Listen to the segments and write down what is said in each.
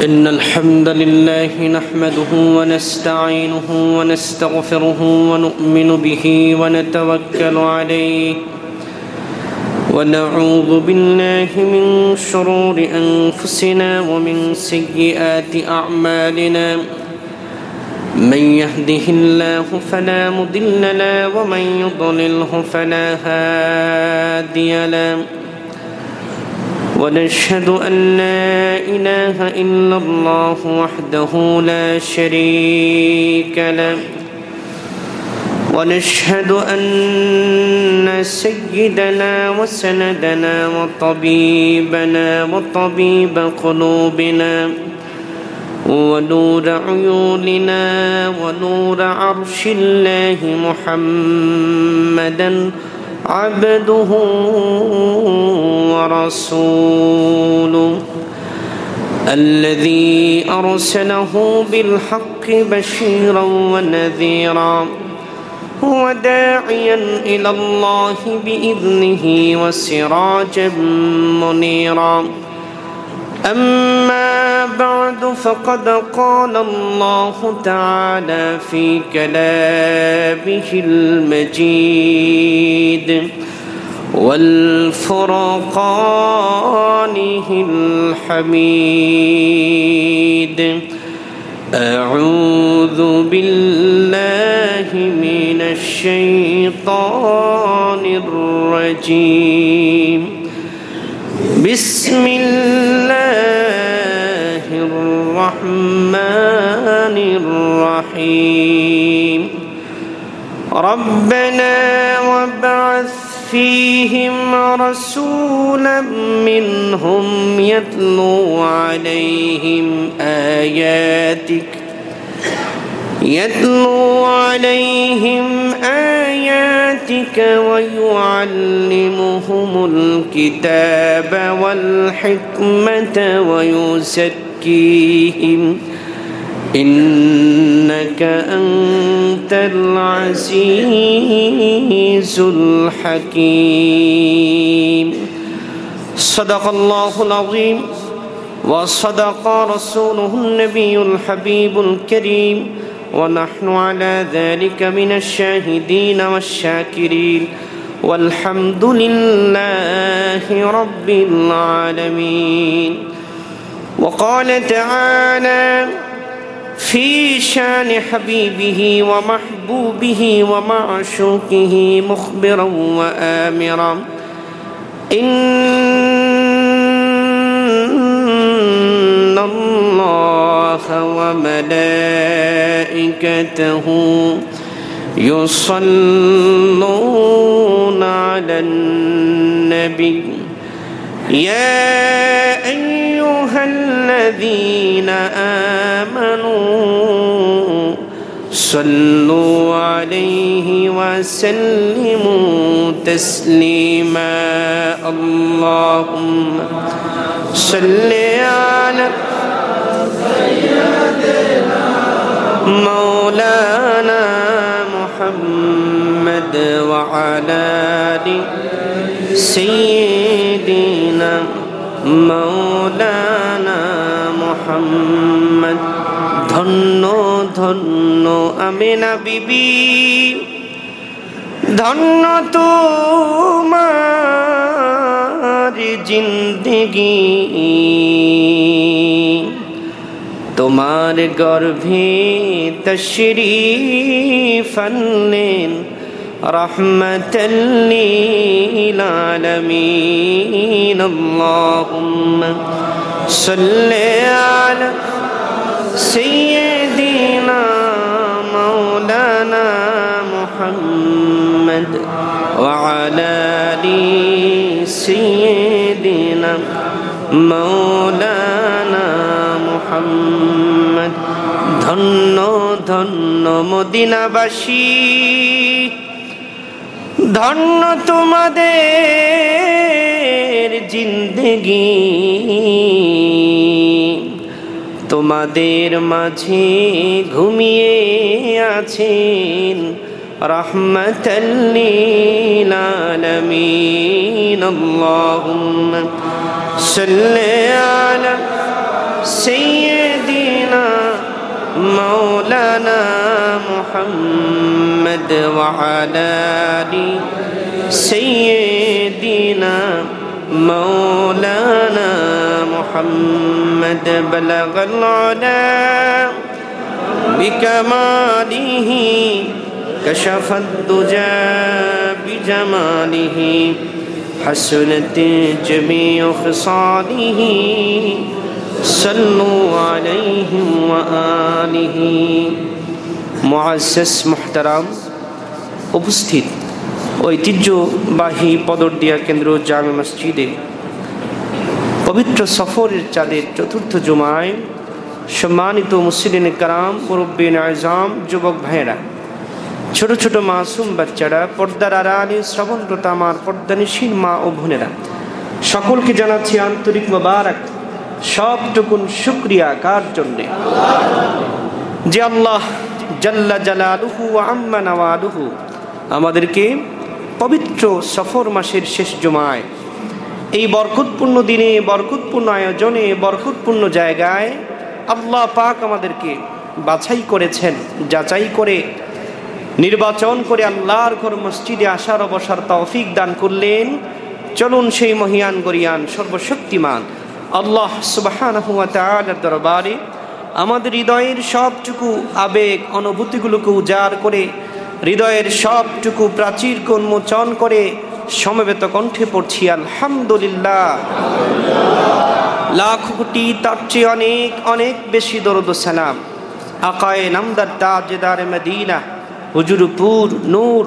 إن الحمد لله نحمده ونستعينه ونستغفره ونؤمن به ونتوكل عليه ونعوذ بالله من شرور أنفسنا ومن سيئات أعمالنا من يهده الله فلا مضل له ومن يضلله فلا هادي له ونشهد أن لا إله إلا الله وحده لا شريك له ونشهد أن سيدنا وسندنا وطبيبنا وطبيب قلوبنا ونور عيوننا ونور عرش الله محمدا عبده ورسوله الذي أرسله بالحق بشيرا ونذيرا وداعيا إلى الله بإذنه وسراجا منيرا أما بعد فقد قال الله تعالى في كلامه المجيد والفرقانه الحميد أعوذ بالله من الشيطان الرجيم بسم الله الرحمن الرحيم ربنا وابعث فيهم رسولا منهم يتلو عليهم آياتك ويعلمهم الكتاب والحكمة ويزكيهم إنك أنت العزيز الحكيم صدق الله العظيم وصدق رسوله النبي الحبيب الكريم ونحن على ذلك من الشاهدين والشاكرين والحمد لله رب العالمين وقال تعالى في شان حبيبه ومحبوبه ومعشوقه مخبرا وآمرا إن الله وملائكته يصلون على النبي يا أيها الذين آمنوا صلوا عليه وسلموا تسليما اللهم صل على سيدنا مولانا محمد وعلى آل سيدنا مولانا محمد ধন্য ধন্য আমিনা বিবি ধন্য তোমার জিন্দেগি তোমার গর্ভে তশরীফ আনলেন রহমাতাল লিল আলামিন আল্লাহুম্মা সাল্লি আলা سيدنا مولانا محمد وعلى آل سيدنا مولانا محمد ধন্য ধন্য মদিনাবাসী ধন্য তোমাদের জিন্দেগি তোমাদের মাঝে ঘুমিয়ে আছেন রহমাতাল লিল আলামিন আল্লাহুম্মা সাল্লি আলা سيدنا مولانا محمد وعلى آل سيدنا مولانا محمد بلغ العلا بكماله كشف الدجى بجماله حسنت جميع خصاله صلوا عليه وآله মুআজ্জাজ মুহতারাম উপস্থিত ঐতিহ্যবাহী পদরদিয়া কেন্দ্র জামে মসজিদে পবিত্র সফরের চাঁদের চতুর্থ জুমায় সম্মানিত মুসলিম কারাম মুরব্বিন আযম যুবক ভাইয়েরা ছোট ছোট মাসুম বাচ্চারা পর্দার আড়ালে শ্রবণরত আমার পর্দানিশীল মা ও বোনেরা সকলকে জানাচ্ছি আন্তরিক মোবারক সবটুকুন শুকরিয়া কার জন্যে যে আল্লাহ জাল্লা জালালুহু ওয়া আম্মা নাওয়ালুহু আমাদেরকে পবিত্র সফর মাসের শেষ জুমায় এই বরকতপূর্ণ দিনে বরকতপূর্ণ আয়োজনে বরকতপূর্ণ জায়গায় আল্লাহ পাক আমাদেরকে বাছাই করেছেন, যাচাই করে নির্বাচন করে আল্লাহর ঘর মসজিদে আসার অবসর তৌফিক দান করলেন। চলুন সেই মহিয়ান গরিয়ান সর্বশক্তিমান আল্লাহ সুবহানাহু ওয়া তাআলার দরবারে আমাদের হৃদয়ের সবটুকু আবেগ অনুভূতিগুলোকে উজাড় করে হৃদয়ের সবটুকু প্রাচীরকে উন্মোচন করে সমবেত কণ্ঠে পড়ছি আলহামদুলিল্লাহ। লাখ কোটি তার চেয়ে অনেক অনেক বেশি দরুদ ও সালাম আকায়ে নামদার তাজদার মদিনা হুজুরপুর নূর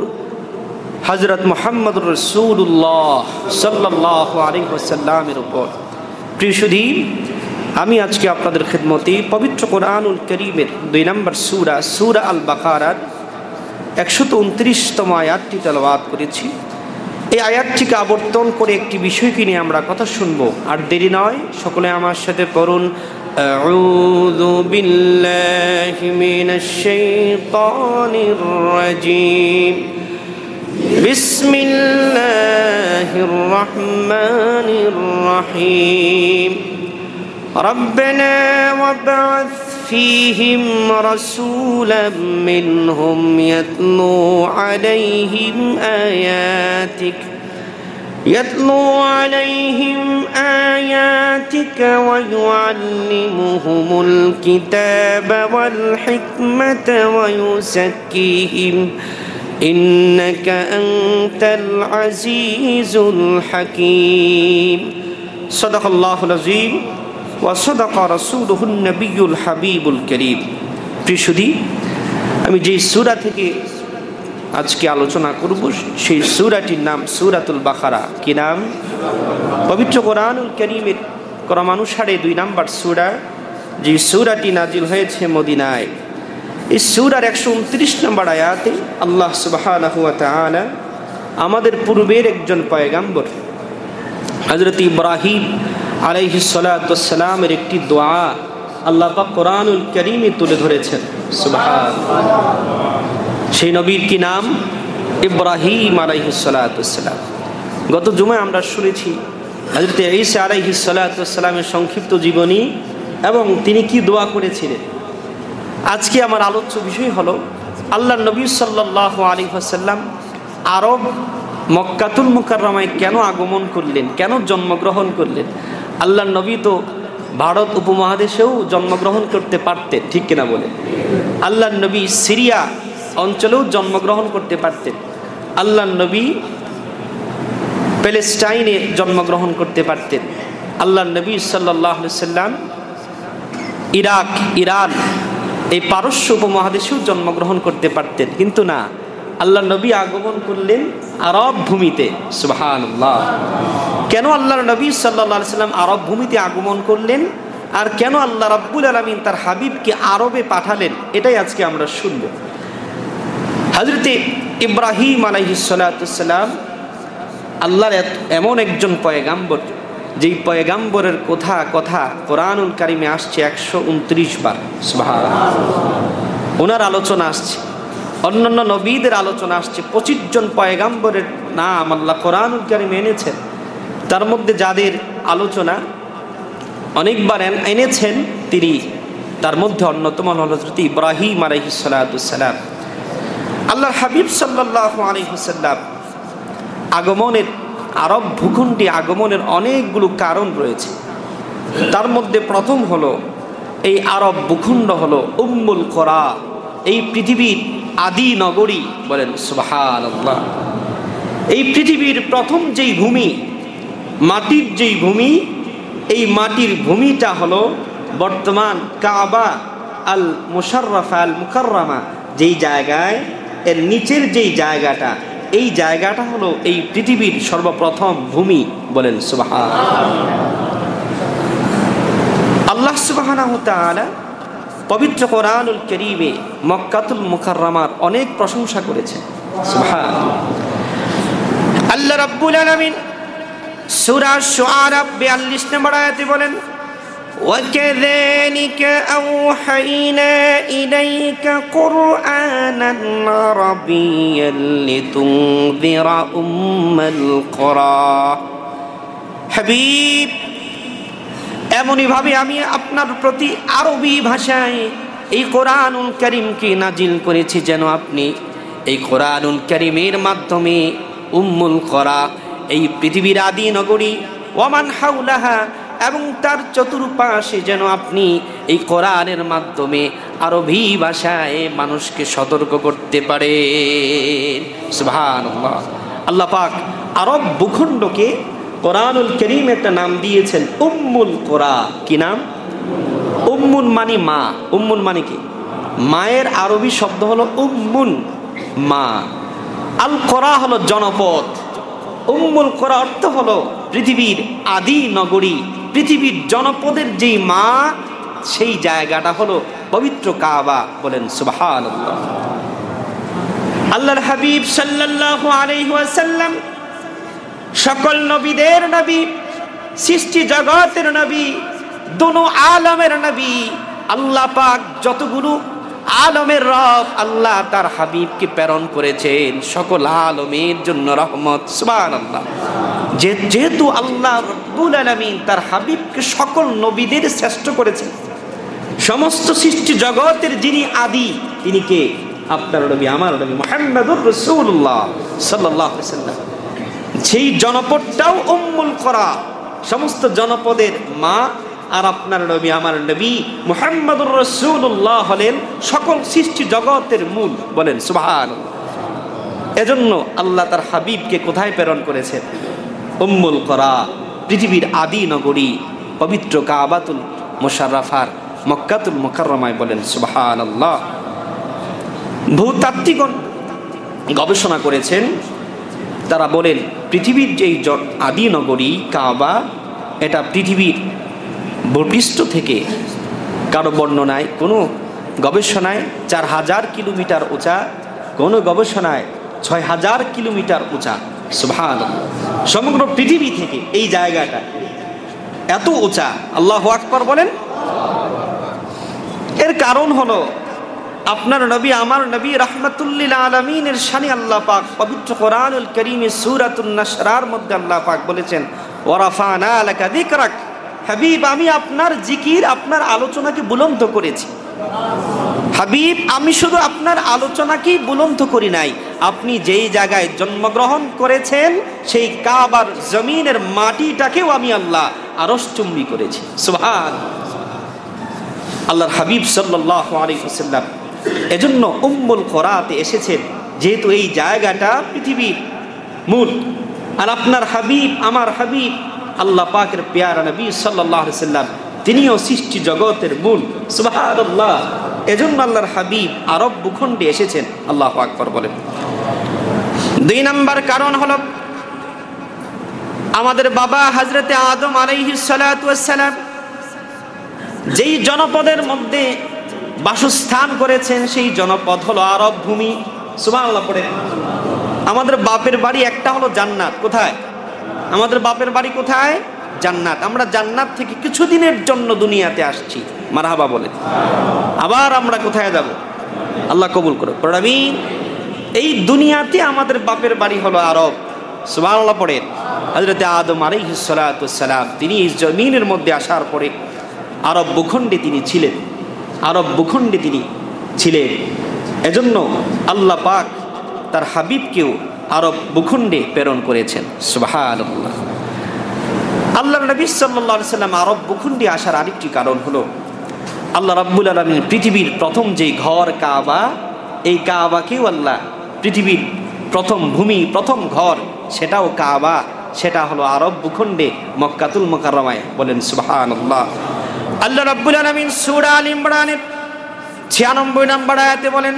হযরত মুহাম্মদুর রাসূলুল্লাহ সাল্লাল্লাহু আলাইহি ওয়াসাল্লামের উপর। প্রিয় সুধী, আমি আজকে আপনাদের খিদমতে পবিত্র কোরআনুল কারীমের 2 নম্বর সূরা সূরা আল বাকারার 129তম আয়াতটি তেলাওয়াত করেছি। এই আয়াতটিকে আবর্তন করে একটি বিষয়কে নিয়ে আমরা কথা শুনব। আর দেরি নয়, সকলে আমার সাথে পড়ুন আউযু বিল্লাহি মিনাশ শাইতানির রাজীম বিসমিল্লাহির রাহমানির রহিম ربنا وابعث فيهم رسولا منهم يتلو عليهم آياتك ويعلمهم الكتاب والحكمة ويزكيهم إنك أنت العزيز الحكيم صدق الله العظيم ওয়াসাদাকা রাসূলুহুন নবিয়্যুল হাবিবুল কারীম। প্রিয় সুধী, আমি যেই সূরা থেকে আজকে আলোচনা করব সেই সূরাটির নাম সূরাতুল বাকারা। কি নাম? পবিত্র কোরআনুল কারীমের ক্রমানুসারে 2 নম্বর সূরা, যে সূরাটি নাজিল হয়েছে মদিনায়। এই সূরার 129 নম্বর আয়াতে আল্লাহ সুবহানাহু ওয়া তাআলা আমাদের পূর্বের একজন পয়গম্বর হযরত ইব্রাহিম আলাইহিস সালাতু ওয়াস সালামের একটি দোয়া আল্লাহ পাক কোরআনুল কারীমে তুলে ধরেছেন। সুবহানাল্লাহ। সেই নবীর কি নাম? ইব্রাহিম আলাইহিস সালাতু ওয়াস সালাম। গত জুমায় আমরা শুনেছি হযরত ঈসা আলাইহিস সালাতু ওয়াস সালামের সংক্ষিপ্ত জীবনী এবং তিনি কি দোয়া করেছিলেন। আজকে আমার আলোচ্য বিষয় হলো আল্লাহর নবী সাল্লাল্লাহু আলাইহি ওয়াসাল্লাম আরব মক্কাতুল মুকাররমায় কেন আগমন করলেন, কেন জন্মগ্রহণ করলেন। আল্লাহর নবী তো ভারত উপমহাদেশেও জন্মগ্রহণ করতে পারতেন, ঠিক কিনা বলে। আল্লাহর নবী সিরিয়া অঞ্চলেও জন্মগ্রহণ করতে পারতেন। আল্লাহর নবী প্যালেস্টাইনে জন্মগ্রহণ করতে পারতেন। আল্লাহর নবী সাল্লাল্লাহু আলাইহি ওয়াসাল্লাম ইরাক, ইরান, এই পারস্য উপমহাদেশেও জন্মগ্রহণ করতে পারতেন, কিন্তু না, আল্লাহর নবী আগমন করলেন আরব ভূমিতে। সুবহানাল্লাহ। কেন আল্লাহর নবী সাল্লাল্লাহু আলাইহি ওয়াসাল্লাম আরব ভূমিতে আগমন করলেন আর কেন আল্লাহ রাব্বুল আলামিন তার হাবিবকে আরবে পাঠালেন, এটাই আজকে আমরা শুনব। হযরত ইব্রাহিম আলাইহিস সালাতু ওয়াস সালাম আল্লাহর এমন একজন পয়গাম্বর, যেই পয়গাম্বরের কথা কথা কোরআনুল কারীমে আসছে 129 বার। সুবহানাল্লাহ। ওনার আলোচনা আসছে, অন্যান্য নবীদের আলোচনা আসছে। 25 জন পয়গাম্বরের নাম আল্লাহ কোরআনুল কারীমে এনেছেন। তার মধ্যে যাদের আলোচনা অনেকবার এনেছেন তিনি তার মধ্যে অন্যতম হল হযরত ইব্রাহিম আলাইহিস সালাতুস সালাম। আল্লাহর হাবিব সাল্লাল্লাহু আলাইহি ওয়াসাল্লাম আগমনের, আরব ভূখণ্ডে আগমনের অনেকগুলো কারণ রয়েছে। তার মধ্যে প্রথম হলো এই আরব ভূখণ্ড হলো উম্মুল কোরা, এই পৃথিবীর আদি নগরী। বলেন সুবহানাল্লাহ। এই পৃথিবীর প্রথম যেই ভূমি, মাটির যেই ভূমি, এই মাটির ভূমিটা হলো বর্তমান কাবা আল মুশাররাফা আল মুকাররামা, যেই জায়গায় এর নিচের যেই জায়গাটা, এই জায়গাটা হলো এই পৃথিবীর সর্বপ্রথম ভূমি। বলেন সুবহানাল্লাহ। আল্লাহ সুবহানাহু ওয়া তাআলা পবিত্র কোরআনুল কারীমে মক্কাতুল মুকাররমার অনেক প্রশংসা করেছেন। সুবহানাল্লাহ। আল্লাহ রাব্বুল আলামিন সূরা শুআরা 42 নম্বর আয়াতে বলেন, وَكَذَلِكَ أَوْحَيْنَا إِلَيْكَ قُرْآنًا عَرَبِيًّا لِتُنذِرَ أُمَّ الْقُرَى। হাবিব, এমনই ভাবে আমি আপনার প্রতি আরবি ভাষায় এই কোরআনুল কারীমকে নাজিল করেছি, যেন আপনি এই কোরআনুল কারীমের মাধ্যমে উম্মুল কোরা, এই পৃথিবীর আদি নগরী, ওয়ামান হাওলাহা, এবং তার চতুর্পাশে যেন আপনি এই কোরআনের মাধ্যমে আরবি ভাষায় মানুষকে সতর্ক করতে পারেন। সুবহানাল্লাহ। আল্লাহ পাক আরব ভূখণ্ডকে কোরআনুল কারীম একটা নাম দিয়েছেন উম্মুল কোরা। কি নাম? উম্মুন মানে মা। উম্মুন মানে কি? মায়ের আরবি শব্দ হলো উম্মুন, মা। আল কোরা হলো জনপদ। উম্মুল কোরা অর্থ হলো পৃথিবীর আদি নগরী, পৃথিবীর জনপদের যেই মা, সেই জায়গাটা হলো পবিত্র কাবা। বলেন সুবহানাল্লাহ। আল্লাহর হাবিব সাল্লাল্লাহু আলাইহি ওয়াসাল্লাম সকল নবীদের নবী, সৃষ্টি জগতের নবী, দুনো আলমের নবী। আল্লাহ পাক যতগুলো আলমের রব, আল্লাহ তার হাবিবকে প্রেরণ করেছেন সকল আলমের জন্য রহমত। সুবহানাল্লাহ। যেহেতু আল্লাহ রাব্বুল আলামিন তার হাবিবকে সকল নবীদের শ্রেষ্ঠ করেছেন, সমস্ত সৃষ্টি জগতের যিনি আদি, তিনি কে? আপনার নবী, আমার নবী মুহাম্মদুর রাসূলুল্লাহ সাল্লাল্লাহু আলাইহি ওয়াসাল্লাম। সেই জনপদটাও উম্মুল কোরা, সমস্ত জনপদের মা। আর আপনার নবী, আমার নবী মুহাম্মদুর রাসূলুল্লাহ হলেন সকল সৃষ্টি জগতের মূল। বলেন সুবহানাল্লাহ। এজন্য আল্লাহ তার হাবিবকে কোথায় প্রেরণ করেছেন? উম্মুল কোরা, পৃথিবীর আদি নগরী, পবিত্র কাবাতুল মুশাররাফার মক্কাতুল মুকাররমায়। বলেন সুবহানাল্লাহ। ভূতাত্ত্বিকগণ গবেষণা করেছেন, তারা বলেন পৃথিবীর যেই আদি নগরী কাবা, এটা পৃথিবীর ভূপৃষ্ঠ থেকে কারো বর্ণনায়, কোনো গবেষণায় 4000 কিলোমিটার উঁচা, কোনো গবেষণায় 6000 কিলোমিটার উঁচা। সুবহানাল্লাহ। সমগ্র পৃথিবী থেকে এই জায়গাটা এত উঁচা। আল্লাহু আকবার বলেন। এর কারণ হলো আপনার নবী, আমার নবী রাহমাতুল্লিল আলামিনের শানে আল্লাহ পাক পবিত্র কোরআনুল কারীমে সূরাতুন নাশরার মধ্যে আল্লাহ পাক বলেছেন, ওয়া রাফা'না লাকা যিকরাক। হাবিব, আমি আপনার জিকির, আপনার আলোচনাকে বুলন্দ করেছি। হাবিব, আমি শুধু আপনার আলোচনাকেই বুলন্দ করি নাই, আপনি যেই জায়গায় জন্মগ্রহণ করেছেন সেই কাবার জমিনের মাটিটাকেও আমি আল্লাহ আরশচুম্বী করেছি। সুবহানাল্লাহ। আল্লাহর হাবিব সাল্লাল্লাহু আলাইহি ওয়াসাল্লাম এজন্য উম্মুল কোরাতে এসেছেন, যেহেতু এই জায়গাটা পৃথিবীর মূল। আর আপনার হাবিব, আমার হাবিব আল্লাহ পাকের প্যারা নবী সাল্লাল্লাহু আলাইহি ওয়াসাল্লাম, তিনিও সৃষ্টি জগতের মূল। সুবহানাল্লাহ। এজন্য আল্লাহর হাবিব আরব ভূখণ্ডে এসেছেন। আল্লাহু আকবার বলেন। 2 নম্বর কারণ হলো আমাদের বাবা হযরতে আদম আলাইহিস সালাতু ওয়াস সালাম যেই জনপদের মধ্যে বাসস্থান করেছেন, সেই জনপদ হলো আরব ভূমি। সুবহানাল্লাহ পড়ে। আমাদের বাপের বাড়ি একটা হলো জান্নাত। কোথায়? আমাদের বাপের বাড়ি কোথায়? জান্নাত। আমরা জান্নাত থেকে কিছুদিনের জন্য দুনিয়াতে আসছি। মারহাবা বলে। আবার আমরা কোথায় যাব? আল্লাহ কবুল করুক। আমিন। এই দুনিয়াতে আমাদের বাপের বাড়ি হলো আরব। সুবহানাল্লাহ পড়ে। হযরতে আদম আলাইহিস সালাতু ওয়াস সালাম তিনি এই জমিনের মধ্যে আসার পরে আরব ভূখণ্ডে তিনি ছিলেন। আরব ভূখণ্ডে তিনি ছিলেন। এজন্য আল্লাহ পাক তার হাবিবকেও আরব ভূখণ্ডে প্রেরণ করেছেন। সুবহানাল্লাহ। আল্লাহর নবী সাল্লাল্লাহু আলাইহি সাল্লাম আরব ভূখণ্ডে আসার আরেকটি কারণ হলো আল্লাহ রাব্বুল আলামিন পৃথিবীর প্রথম যে ঘর কাবা, এই কাবাকেও আল্লাহ পৃথিবীর প্রথম ভূমি, প্রথম ঘর, সেটাও কাবা, সেটা হলো আরব ভূখণ্ডে মক্কাতুল মুকাররমায়। বলেন সুবহানাল্লাহ। আল্লাহ রাব্বুল আলামিন সূরা আল ইমরানের 96 নম্বর আয়াতে বলেন,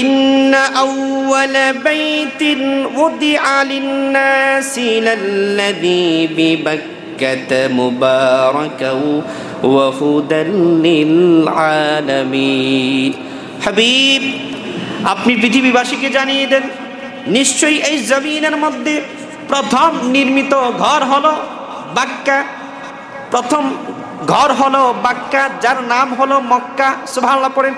ইন্না আউওয়ালা বাইতিন উদিআ লিন-নাসি লাল্লাযী বিবাক্কাতা মুবারাকাও ওয়া হুদাল লিল আলামিন। হাবিব, আপনি পৃথিবীবাসীকে জানিয়ে দেন, নিশ্চয়ই এই জমিনের মধ্যে প্রথম নির্মিত ঘর হলো বাক্কা। প্রথম ঘর হলো বাক্কা, যার নাম হলো মক্কা। সুবহানাল্লাহ পড়েন।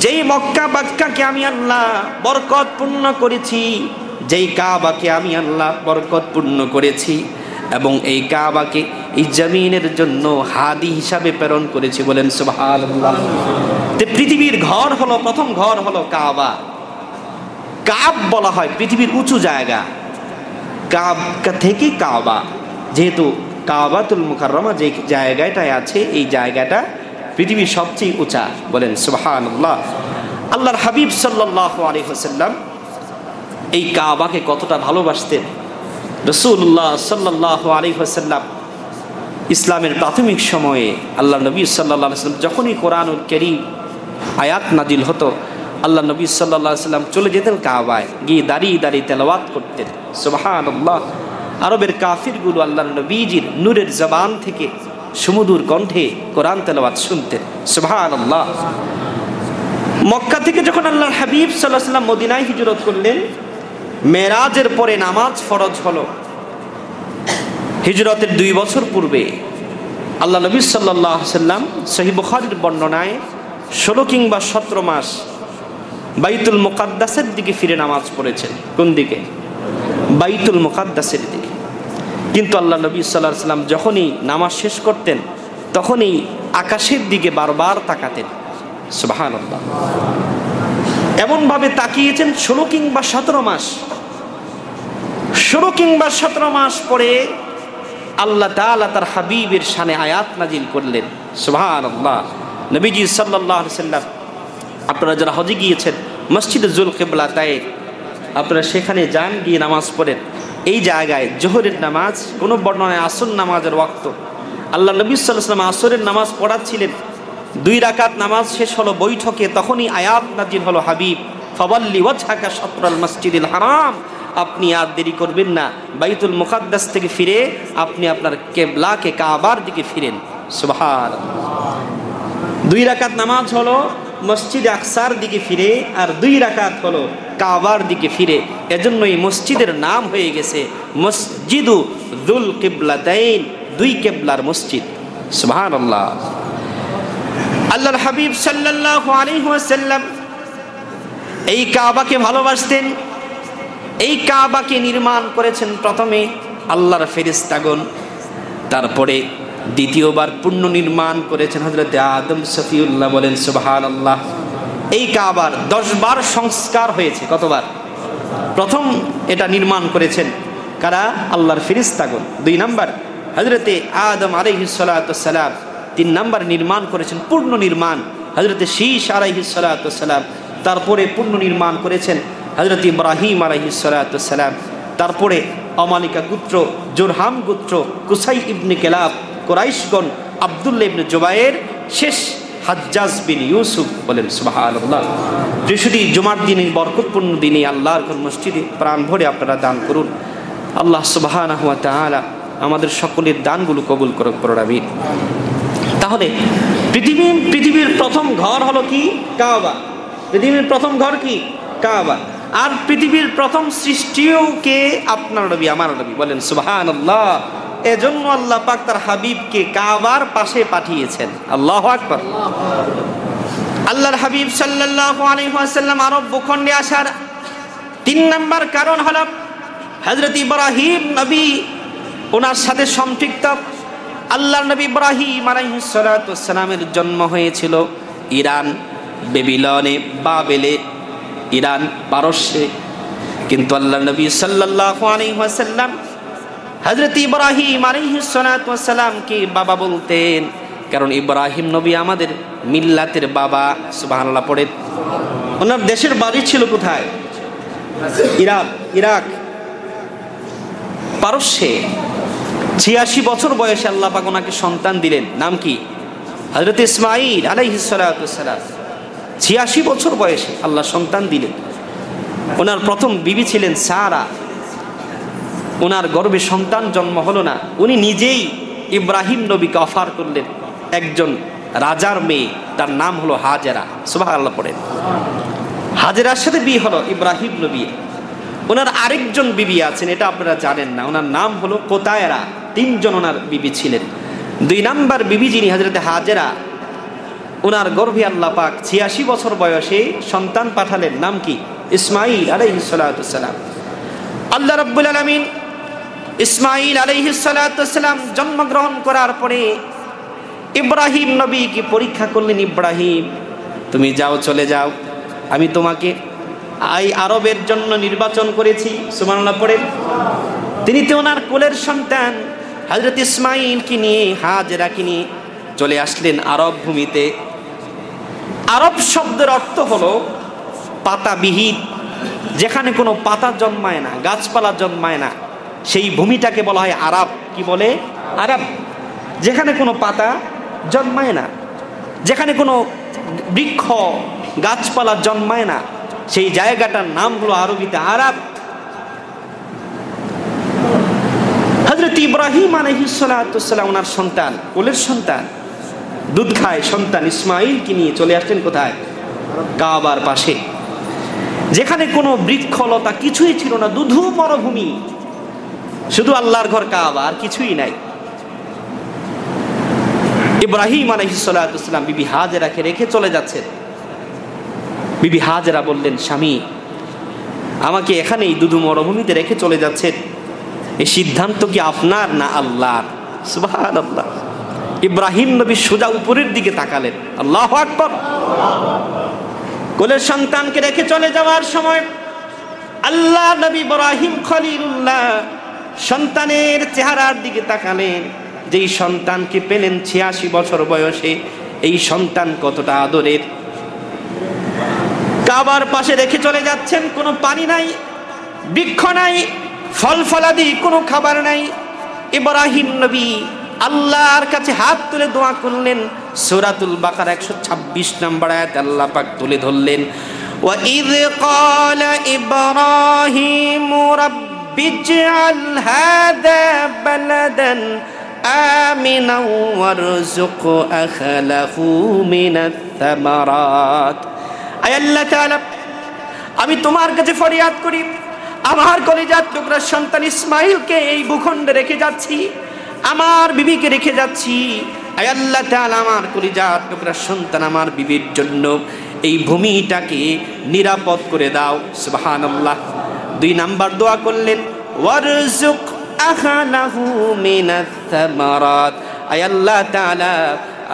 যেই মক্কা বাক্কাকে আমি আল্লাহ বরকতপূর্ণ করেছি, যেই কাবাকে আমি আল্লাহ বরকতপূর্ণ করেছি, এবং এই কাবাকে এই জমিনের জন্য হাদি হিসাবে প্রেরণ করেছি। বলেন সুবহানাল্লাহ। পৃথিবীর ঘর হলো, প্রথম ঘর হলো কাবা। কাব বলা হয় পৃথিবীর উঁচু জায়গা, কাব থেকে কাবা, যেহেতু কাবাতুল মুকাররমা যে জায়গাটায় আছে, এই জায়গাটা পৃথিবীর সবচেয়ে উঁচা। বলেন সুবহানাল্লাহ। আল্লাহর হাবিব সাল্লাল্লাহু আলাইহি ওয়াসাল্লাম এই কাবাকে কতটা ভালোবাসতেন। রাসূলুল্লাহ সাল্লাল্লাহু আলাইহি ওয়াসাল্লাম ইসলামের প্রাথমিক সময়ে আল্লাহ নবী সাল্লাল্লাহু আলাইহি ওয়াসাল্লাম যখনই কোরআনুল কারীম আয়াত নাজিল হতো, আল্লাহ নবী সাল্লাল্লাহু আলাইহি ওয়াসাল্লাম চলে যেতেন কাবায়, গিয়ে দাঁড়িয়ে দাঁড়িয়ে তেলাওয়াত করতেন। সুবহানাল্লাহ। আরবের কাফিরগুলো আল্লাহর নবীজির নূরের জবান থেকে সুমধুর কণ্ঠে কোরআন তেলাওয়াত শুনতেন। সুবহানাল্লাহ। মক্কা থেকে যখন আল্লাহর হাবিব সাল্লাল্লাহু আলাইহি ওয়াসাল্লাম মদিনায় হিজরত করলেন, মেরাজের পরে নামাজ ফরজ হলো। হিজরতের 2 বছর পূর্বে আল্লাহ নবী সাল্লাল্লাহু আলাইহি ওয়াসাল্লাম সহিহ বুখারীর বর্ণনায় 16 কিংবা 17 মাস বাইতুল মুকাদ্দাসের দিকে ফিরে নামাজ পড়েছেন। কোন দিকে? বাইতুল মুকাদ্দাসের দিকে। কিন্তু আল্লাহ নবী সাল্লাল্লাহু আলাইহি ওয়াসাল্লাম যখনই নামাজ শেষ করতেন, তখনই আকাশের দিকে বারবার তাকাতেন। সুবহানাল্লাহ। এমনভাবে তাকিয়েছেন 16 কিংবা 17 মাস। 16 কিংবা 17 মাস পরে আল্লাহ তাআলা তার হাবিবের শানে আয়াত নাজিল করলেন। সুবহানাল্লাহ। নবীজি সাল্লাল্লাহু আলাইহি ওয়াসাল্লাম, আপনারা যারা হজে গিয়েছেন, মসজিদে জুল কিবলাতায় আপনারা সেখানে যান, গিয়ে নামাজ পড়েন। এই জায়গায় জোহরের নামাজ, কোনো বর্ণনায় আসর নামাজের ওয়াক্ত, আল্লাহ নবী সাল্লাল্লাহু আলাইহি ওয়াসাল্লাম আসরের নামাজ পড়াচ্ছিলেন। 2 রাকাত নামাজ শেষ হলো বৈঠকে, তখনই আয়াত নাজিল হলো, হাবিব ফাওয়াল্লি ওয়াজহাকা শাতরাল মসজিদিল হারাম, আপনি আর দেরি করবেন না, বাইতুল মুকাদ্দাস থেকে ফিরে আপনি আপনার কিবলাকে কাবার দিকে ফিরেন। সুবহানাল্লাহ। 2 রাকাত নামাজ হলো মসজিদ আকসার দিকে ফিরে, আর 2 রাকাত হলো কাবার দিকে ফিরে। এজন্য এই মসজিদের নাম হয়ে গেছে মসজিদু যুল কিবলাতাইন, 2 কিবলার মসজিদ। সুবহানাল্লাহ। আল্লাহর হাবিব সাল্লাল্লাহু আলাইহি ওয়াসাল্লাম এই কাবাকে ভালোবাসতেন। এই কাবাকে নির্মাণ করেছেন প্রথমে আল্লাহর ফেরেশতাগণ, তারপরে দ্বিতীয়বার পুনঃ নির্মাণ করেছেন হযরত আদম সফিউল্লাহ। বলেন সুবহানাল্লাহ। এই কাবার 10 বার সংস্কার হয়েছে। কতবার? প্রথম এটা নির্মাণ করেছেন কারা? আল্লাহর ফেরেশতাগণ। 2 নাম্বার হযরতে আদম আলাইহিস সালাতু ওয়াস সালাম। 3 নাম্বার নির্মাণ করেছেন পূর্ণ নির্মাণ হযরতে শীশ আলাইহিস সালাতু ওয়াস সালাম। তারপরে পূর্ণ নির্মাণ করেছেন হযরত ইব্রাহিম আলাইহিস সালাতু ওয়াস সালাম। তারপরে অমালিকা গোত্র, জুরহাম গোত্র, কুসাই ইবনে কিলাব, কুরাইশগণ, আব্দুল্লাহ ইবনে জুবায়ের, শেষ হাজ্জাজ বিন ইউসুফ। বলেন সুবহানাল্লাহ। যদি জুমার দিনে, বরকতপূর্ণ দিনে আল্লাহর ঘর মসজিদে প্রাণ ভরে আপনারা দান করুন। আল্লাহ সুবহানাহু ওয়া তাআলা আমাদের সকলের দানগুলো কবুল করুক, পড়ুন আমিন। তাহলে পৃথিবীর প্রথম ঘর হলো কি? কাবা। পৃথিবীর প্রথম ঘর কি? কাবা। আর পৃথিবীর প্রথম সৃষ্টিও কে? আপনার নবী, আমার নবী। বলেন সুবহানাল্লাহ। এজন্য আল্লাহ পাক তার হাবিবকে কাবার পাশে পাঠিয়েছেন। আল্লাহু আকবার। আল্লাহর হাবিব সাল্লাল্লাহু আলাইহি ওয়াসাল্লাম আরব ভূখণ্ডে আসার 3 নাম্বার কারণ হলো হযরত ইব্রাহিম নবী ওনার সাথে সম্পৃক্ত। আল্লাহর নবী ইব্রাহিম আলাইহিস সালাতু ওয়াস সালামের জন্ম হয়েছিল ইরান, বেবিলনে, বাবেলে, ইরান, পারস্যে। কিন্তু আল্লাহর নবী সাল্লাল্লাহু আলাইহি ওয়াসাল্লাম হযরত ইব্রাহিম আলাইহিস সালাতু ওয়াস সালামকে বাবা বলতেন, কারণ ইব্রাহিম নবী আমাদের মিল্লাতের বাবা। সুবহানাল্লাহ পড়েন। ওনার দেশের বাড়ি ছিল কোথায়? Iraq, Iraq, পারস্যে। ৮৬ বছর বয়সে আল্লাহ পাক ওনাকে সন্তান দিলেন। নাম কি? হযরত ইসমাঈল আলাইহিস সালাতু ওয়াস সালাম। ৮৬ বছর বয়সে আল্লাহ সন্তান দিলেন। ওনার প্রথম বিবি ছিলেন সারা। ওনার গর্ভে সন্তান জন্ম হলো না, উনি নিজেই ইব্রাহিম নবীকে অফার করলেন একজন রাজার মেয়ে, তার নাম হলো হাজেরা। সুবহানাল্লাহ পড়েন। হাজেরার সাথে বিয়ে হলো ইব্রাহিম নবী। ওনার আরেকজন বিবি আছেন, এটা আপনারা জানেন না, ওনার নাম হলো কোতায়রা। ৩ জন ওনার বিবি ছিলেন। ২ নাম্বার বিবি যিনি হযরত হাজেরা, ওনার গর্ভে আল্লাহ পাক ৮৬ বছর বয়সে সন্তান পাঠালেন। নাম কি? ইসমাঈল আলাইহিস সালাতু ওয়াস সালাম। আল্লাহ রাব্বুল আলামিন ইসমাঈল আলাইহিস সালাতু ওয়াস সালাম জন্মগ্রহণ করার পরে ইব্রাহিম নবীকে পরীক্ষা করলেন। ইব্রাহিম, তুমি যাও, চলে যাও, আমি তোমাকে এই আরবের জন্য নির্বাচন করেছি। সুবহানাল্লাহ পড়েন। তিনি তো ওনার কোলের সন্তান হযরত ইসমাঈলকে নিয়ে, হাজেরাকে নিয়ে চলে আসলেন আরব ভূমিতে। আরব শব্দের অর্থ হলো পাতাবিহীন, যেখানে কোনো পাতা জন্মায় না, গাছপালা জন্মায় না, সেই ভূমিটাকে বলা হয় আরব। কি বলে? আরব। যেখানে কোনো পাতা জন্মায় না, যেখানে কোনো বৃক্ষ গাছপালা জন্মায় না, সেই জায়গাটার নাম হলো আরবিতে আরব। হযরত ইব্রাহিম আলাইহিস সালাতু ওয়াস সালাম ওনার সন্তান, কোলের সন্তান, দুধ খায় সন্তান ইসমাঈলকে নিয়ে চলে আসলেন কোথায়? কাবার পাশে, যেখানে কোনো বৃক্ষলতা কিছুই ছিল না, দুধু মরুভূমি, শুধু আল্লাহর ঘর কাবা, আর কিছুই নাই। ইব্রাহিম আলাইহিস সালাতু ওয়াস সালাম বিবি হাজেরাকে রেখে চলে যাচ্ছেন। বিবি হাজেরা বললেন, স্বামী, আমাকে এখানে এই দুধু মরুভূমিতে রেখে চলে যাচ্ছেন, এই সিদ্ধান্ত কি আপনার না আল্লাহর? সুবহানাল্লাহ। ইব্রাহিম নবী সোজা উপরের দিকে তাকালেন। আল্লাহু আকবার। কোলের সন্তানকে রেখে চলে যাওয়ার সময় আল্লাহ নবী ইব্রাহিম খলিলুল্লাহ সন্তানের চেহারার দিকে তাকালেন। যেই সন্তানকে পেলেন ৮৬ বছর বয়সে, এই সন্তান কতটা আদরের। কাবার পাশে রেখে চলে যাচ্ছেন, কোনো পানি নাই, বৃক্ষ নাই, ফল ফলাদি কোনো খাবার নাই। ইব্রাহিম নবী আল্লাহর কাছে হাত তুলে দোয়া করলেন। সূরাতুল বাকারা ১২৬ নম্বর আয়াত আল্লাহ পাক তুলে ধরলেন, ওয়া ইয ক্বালা ইব্রাহিমু রাব্বিজআল হাযা বালাদান আমিনান ওয়ারযুক আহলাহু মিনাত থামারাত। আয় আল্লাহ তাআলা, আমি তোমার কাছে ফরিয়াদ করি, আমার কলিজার টুকরা সন্তান ইসমাঈলকে এই ভূখণ্ডে রেখে যাচ্ছি, আমার বিবিকে রেখে যাচ্ছি। আয় আল্লাহ তাআলা, আমার কলিজার টুকরা সন্তান আমার বিবির জন্য এই ভূমিটাকে নিরাপদ করে দাও। সুবহানাল্লাহ। ২ নাম্বার দোয়া করলেন, ওয়ারযুক আহলাহু মিনাত থামারাত। আয় আল্লাহ তাআলা,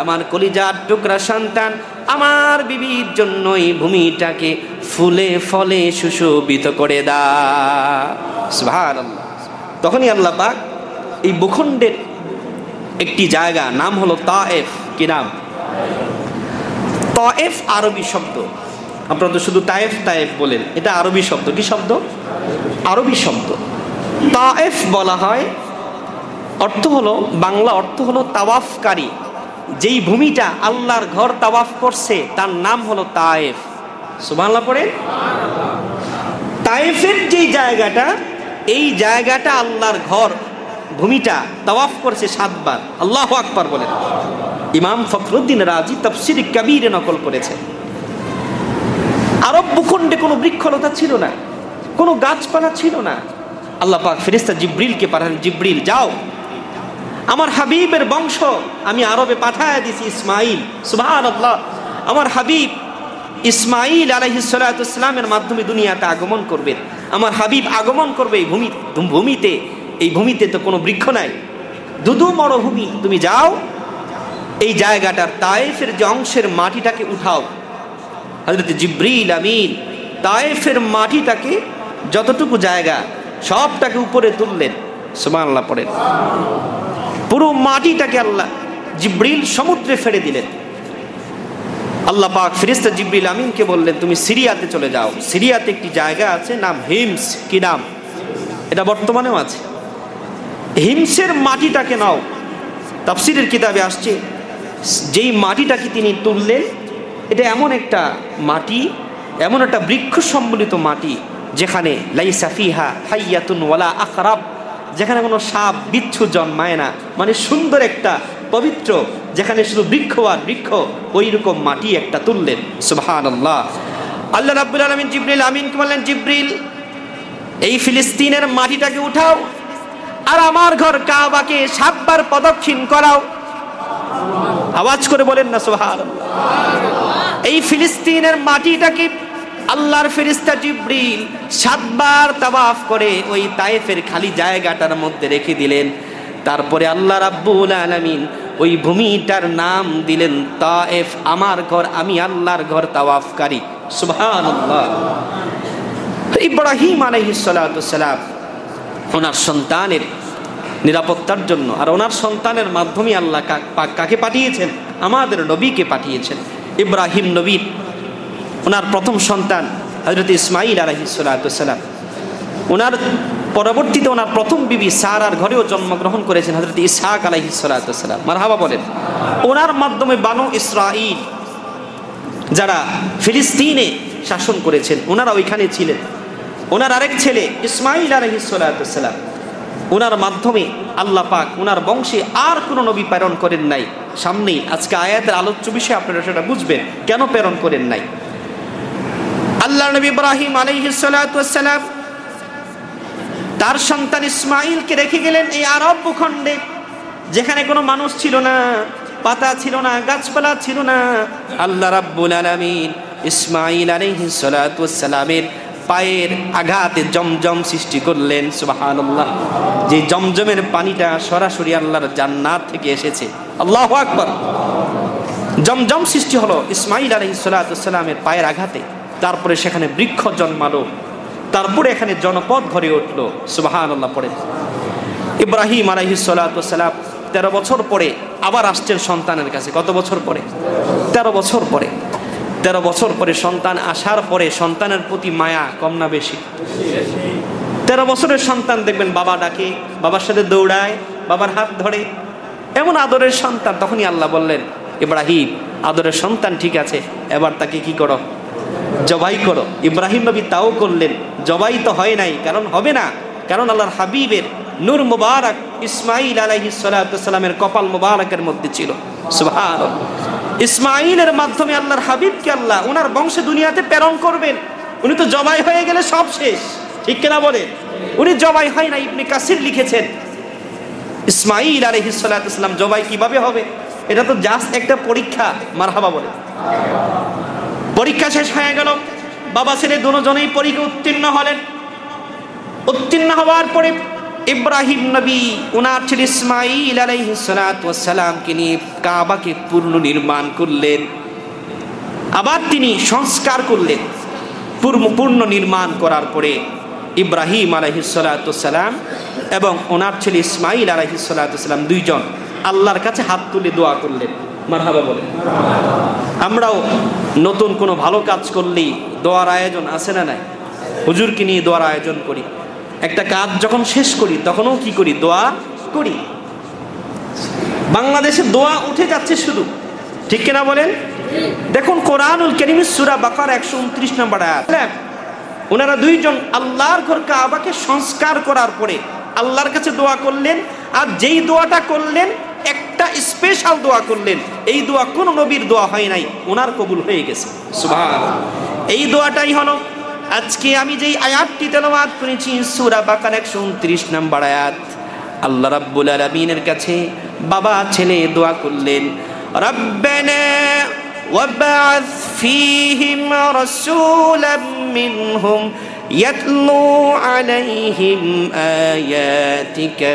আমার কলিজার টুকরা সন্তান আমার বিবির জন্য এই ভূমিটাকে ফুলে ফলে সুশোভিত করে দাও। সুবহানাল্লাহ। তখনই আল্লাহ পাক এই ভূখণ্ডের একটি জায়গা, নাম হলো তায়েফ। কি নাম? তায়েফ আরবি শব্দ। আপনারা তো শুধু তায়েফ তায়েফ বলেন, এটা আরবি শব্দ। কি শব্দ? আরবি শব্দ। তায়েফ বলা হয়, অর্থ হলো, বাংলা অর্থ হলো তাওয়াফকারী। যেই ভূমিটা আল্লাহর ঘর তাওয়াফ করছে তার নাম হলো তায়েফ। সুবহানাল্লাহ পড়ে। তায়েফের যেই জায়গাটা, এই জায়গাটা আল্লাহর ঘর, ভূমিটা তাওয়াফ করছে ৭ বার। আল্লাহু আকবার বলেন। ইমাম ফখরুদ্দিন রাজি তাফসীর কবীরে নকল করেছে। আরব ভূখণ্ডে কোনো বৃক্ষলতা ছিল না, কোনো গাছপালা ছিল না। আল্লাহ পাক ফেরেশতা জিবরিলকে পাঠালেন, জিবরিল যাও, আমার হাবিবের বংশ আমি আরবে পাঠায় দিছি ইসমাঈল। সুবহানাল্লাহ। আমার হাবিব ইসমাঈল আলাইহিস সালাতু ওয়াস সালামের মাধ্যমে দুনিয়াতে আগমন করবেন। আমার হাবিব আগমন করবে এই ভূমিতে। এই ভূমিতে তো কোনো বৃক্ষ নাই, দুদু মরুভূমি, তুমি যাও এই জায়গাটার তায়েফের যে অংশের মাটিটাকে উঠাও। হযরত জিবরিল আমিন তায়েফের মাটিটাকে যতটুকু জায়গা সবটাকে উপরে তুললেন। সুবহানাল্লাহ পড়েন। পুরো মাটিটাকে আল্লাহ জিবরিল সমুদ্রে ফেলে দিলেন। আল্লাহ পাক ফেরেশতা জিবরিল আমিনকে বললেন, তুমি সিরিয়াতে চলে যাও। সিরিয়াতে একটি জায়গা আছে, নাম হিমস। কি নাম? এটা বর্তমানেও আছে। হিমসের মাটিটাকে নাও। তাফসীরের কিতাবে আসছে, যেই মাটিটাকে তিনি তুললেন, এটা এমন একটা মাটি, এমন একটা বৃক্ষ সম্বলিত মাটি, যেখানে লাইসা ফিহা হাইয়াতুন ওয়ালা আকরাব, যেখানে কোনো সাপ বিচ্ছু জন্মায় না, মানে সুন্দর একটা পবিত্র, যেখানে শুধু বৃক্ষ আর বৃক্ষ, ওই রকম মাটি একটা তুললেন। সুবহানাল্লাহ। আল্লাহ রাব্বুল আলামিন জিবরিল আমিনকে বললেন, জিবরিল এই ফিলিস্তিনের মাটিটাকে উঠাও আর আমার ঘর কাবাকে 7 বার প্রদক্ষিণ করাও। আওয়াজ করে বলেন না সুবহানাল্লাহ। এই ফিলিস্তিনের মাটিটাকে আল্লাহর ফেরেশতা জিবরিল 7 বার তাওয়াফ করে ওই তায়েফের খালি জায়গাটার মধ্যে রেখে দিলেন। তারপরে আল্লাহ রাব্বুল আলামিন ওই ভূমিটার নাম দিলেন তায়েফ, আমার ঘর, আমি আল্লাহর ঘর তাওয়াফকারী। সুবহানাল্লাহ। ইব্রাহিম আলাইহিস সালাতু সালাম ওনার সন্তানের নিরাপত্তার জন্য আর ওনার সন্তানের মাধ্যমে আল্লাহ কাকে পাঠিয়েছেন? আমাদের নবীকে পাঠিয়েছেন। ইব্রাহিম নবীর ওনার প্রথম সন্তান হযরত ইসমাঈল আলাইহিস সালাতু সালাম, ওনার পরবর্তীতে ওনার প্রথম বিবি সারার ঘরেও জন্মগ্রহণ করেছেন হযরত ইসহাক আলাইহিস সালাতু সালাম। মারহাবা বলেন। ওনার মাধ্যমে বানু ইসরাঈল যারা ফিলিস্তিনে শাসন করেছেন, ওনারা ওইখানে ছিলেন। ওনার আরেক ছেলে ইসমাঈল আলাইহিস সালাতু সালাম, ওনার মাধ্যমে আল্লাহ পাক ওনার বংশে আর কোনো নবী প্রেরণ করেন নাই। সামনেই আজকে আয়াতের আলোচ্য বিষয়, আপনারা সেটা বুঝবেন কেন প্রেরণ করেন নাই। আল্লাহ নবী ইব্রাহিম আলাইহিস সালাতু সালাম তার সন্তান ইসমাঈলকে রেখে গেলেন এই আরব ভূখণ্ডে, যেখানে কোনো মানুষ ছিল না, পাতা ছিল না, গাছপালা ছিল না। আল্লাহ রাব্বুল আলামিন ইসমাঈল আলাইহিস সালাতু সালামের পায়ের আঘাতে জমজম সৃষ্টি করলেন। সুবহানাল্লাহ। যে জমজমের পানিটা সরাসরি আল্লাহর জান্নাত থেকে এসেছে। আল্লাহু আকবার। জমজম সৃষ্টি হলো ইসমাঈল আলাইহিস সালাতু সালামের পায়ের আঘাতে। তারপরে সেখানে বৃক্ষ জন্মালো, তারপরে এখানে জনপদ গড়ে উঠলো। সুবহানাল্লাহ পড়ে। ইব্রাহিম আলাইহিস সালাতু সালাম 13 বছর পরে আবার আসছেন সন্তানের কাছে। কত বছর পরে? 13 বছর পরে। 13 বছর পরে সন্তান আসার পরে সন্তানের প্রতি মায়া কম না বেশি? 13 বছরের সন্তান দেখবেন বাবা ডাকে, বাবার সাথে দৌড়ায়, বাবার হাত ধরে, এমন আদরের সন্তান। তখনই আল্লাহ বললেন, ইব্রাহিম আদরের সন্তান ঠিক আছে, এবার তাকে কি করো? জবাই করো। ইব্রাহিম নবী তাও করলেন। জবাই তো হয় নাই, কারণ হবে না, কারণ আল্লাহর হাবিবের নূর মুবারক ইসমাঈল আলাইহিস সালাতু সালামের কপাল মুবারকের মধ্যে ছিল। সুবহানাল্লাহ। ইসমাঈলের মাধ্যমে আল্লাহর হাবিবকে আল্লাহ ওনার বংশে দুনিয়াতে প্রেরণ করবেন। উনি তো জবাই হয়ে গেলে সব শেষ, ঠিক কিনা বলে? উনি জবাই হয় না। ইবনে কাসির লিখেছেন, ইসমাঈল আলাইহিস সালাতু সালাম জবাই কিভাবে হবে? এটা তো জাস্ট একটা পরীক্ষা। মারহাবা বলে। পরীক্ষা শেষ হয়ে গেল, বাবা ছেলে দুজনেই পরীক্ষা উত্তীর্ণ হলেন। উত্তীর্ণ হওয়ার পরে ইব্রাহিম নবী ওনার ছেলে ইসমাঈল আলাইহিস সালাতু ওয়াসসালামকে নিয়ে কাবাকে পুনর্নির্মাণ করলেন। আবার তিনি সংস্কার করলেন। পূর্ণ নির্মাণ করার পরে ইব্রাহিম আলাইহিস সালাতু ওয়াসসালাম এবং ওনার ছেলে ইসমাঈল আলাইহিস সালাতু ওয়াসসালাম দুইজন আল্লাহর কাছে হাত তুলে দোয়া করলেন। মারহাবা বলে। আমরাও নতুন কোনো ভালো কাজ করলেই দোয়ার আয়োজন আছে না নাই? হুজুরকে নিয়ে দোয়ার আয়োজন করি। একটা কাজ যখন শেষ করি তখনও কি করি? দোয়া করি। বাংলাদেশে দোয়া উঠে যাচ্ছে শুধু, ঠিক কিনা বলেন? দেখুন কোরআনুল কারীমের সূরা বাকারা 129 নম্বর আয়াত। ওনারা দুইজন আল্লাহর ঘর কাবাকে সংস্কার করার পরে আল্লাহর কাছে দোয়া করলেন। আর যেই দোয়াটা করলেন, একটা স্পেশাল দোয়া করলেন। এই দোয়া কোন নবীর দোয়া হয় নাই, ওনার কবুল হয়ে গেছে। সুবহানাল্লাহ। এই দোয়াটাই হলো আজকে আমি যেই আয়াতটি তেলাওয়াত করেছি, সূরা বাকারা 129 নম্বর আয়াত। আল্লাহ রাব্বুল আলামিনের কাছে বাবা ছেলে দোয়া করলেন, রব্বানা ওয়াবআথ ফীহিম রাসূলাম মিনহুম ইয়াতলু আলাইহিম আয়াতিকা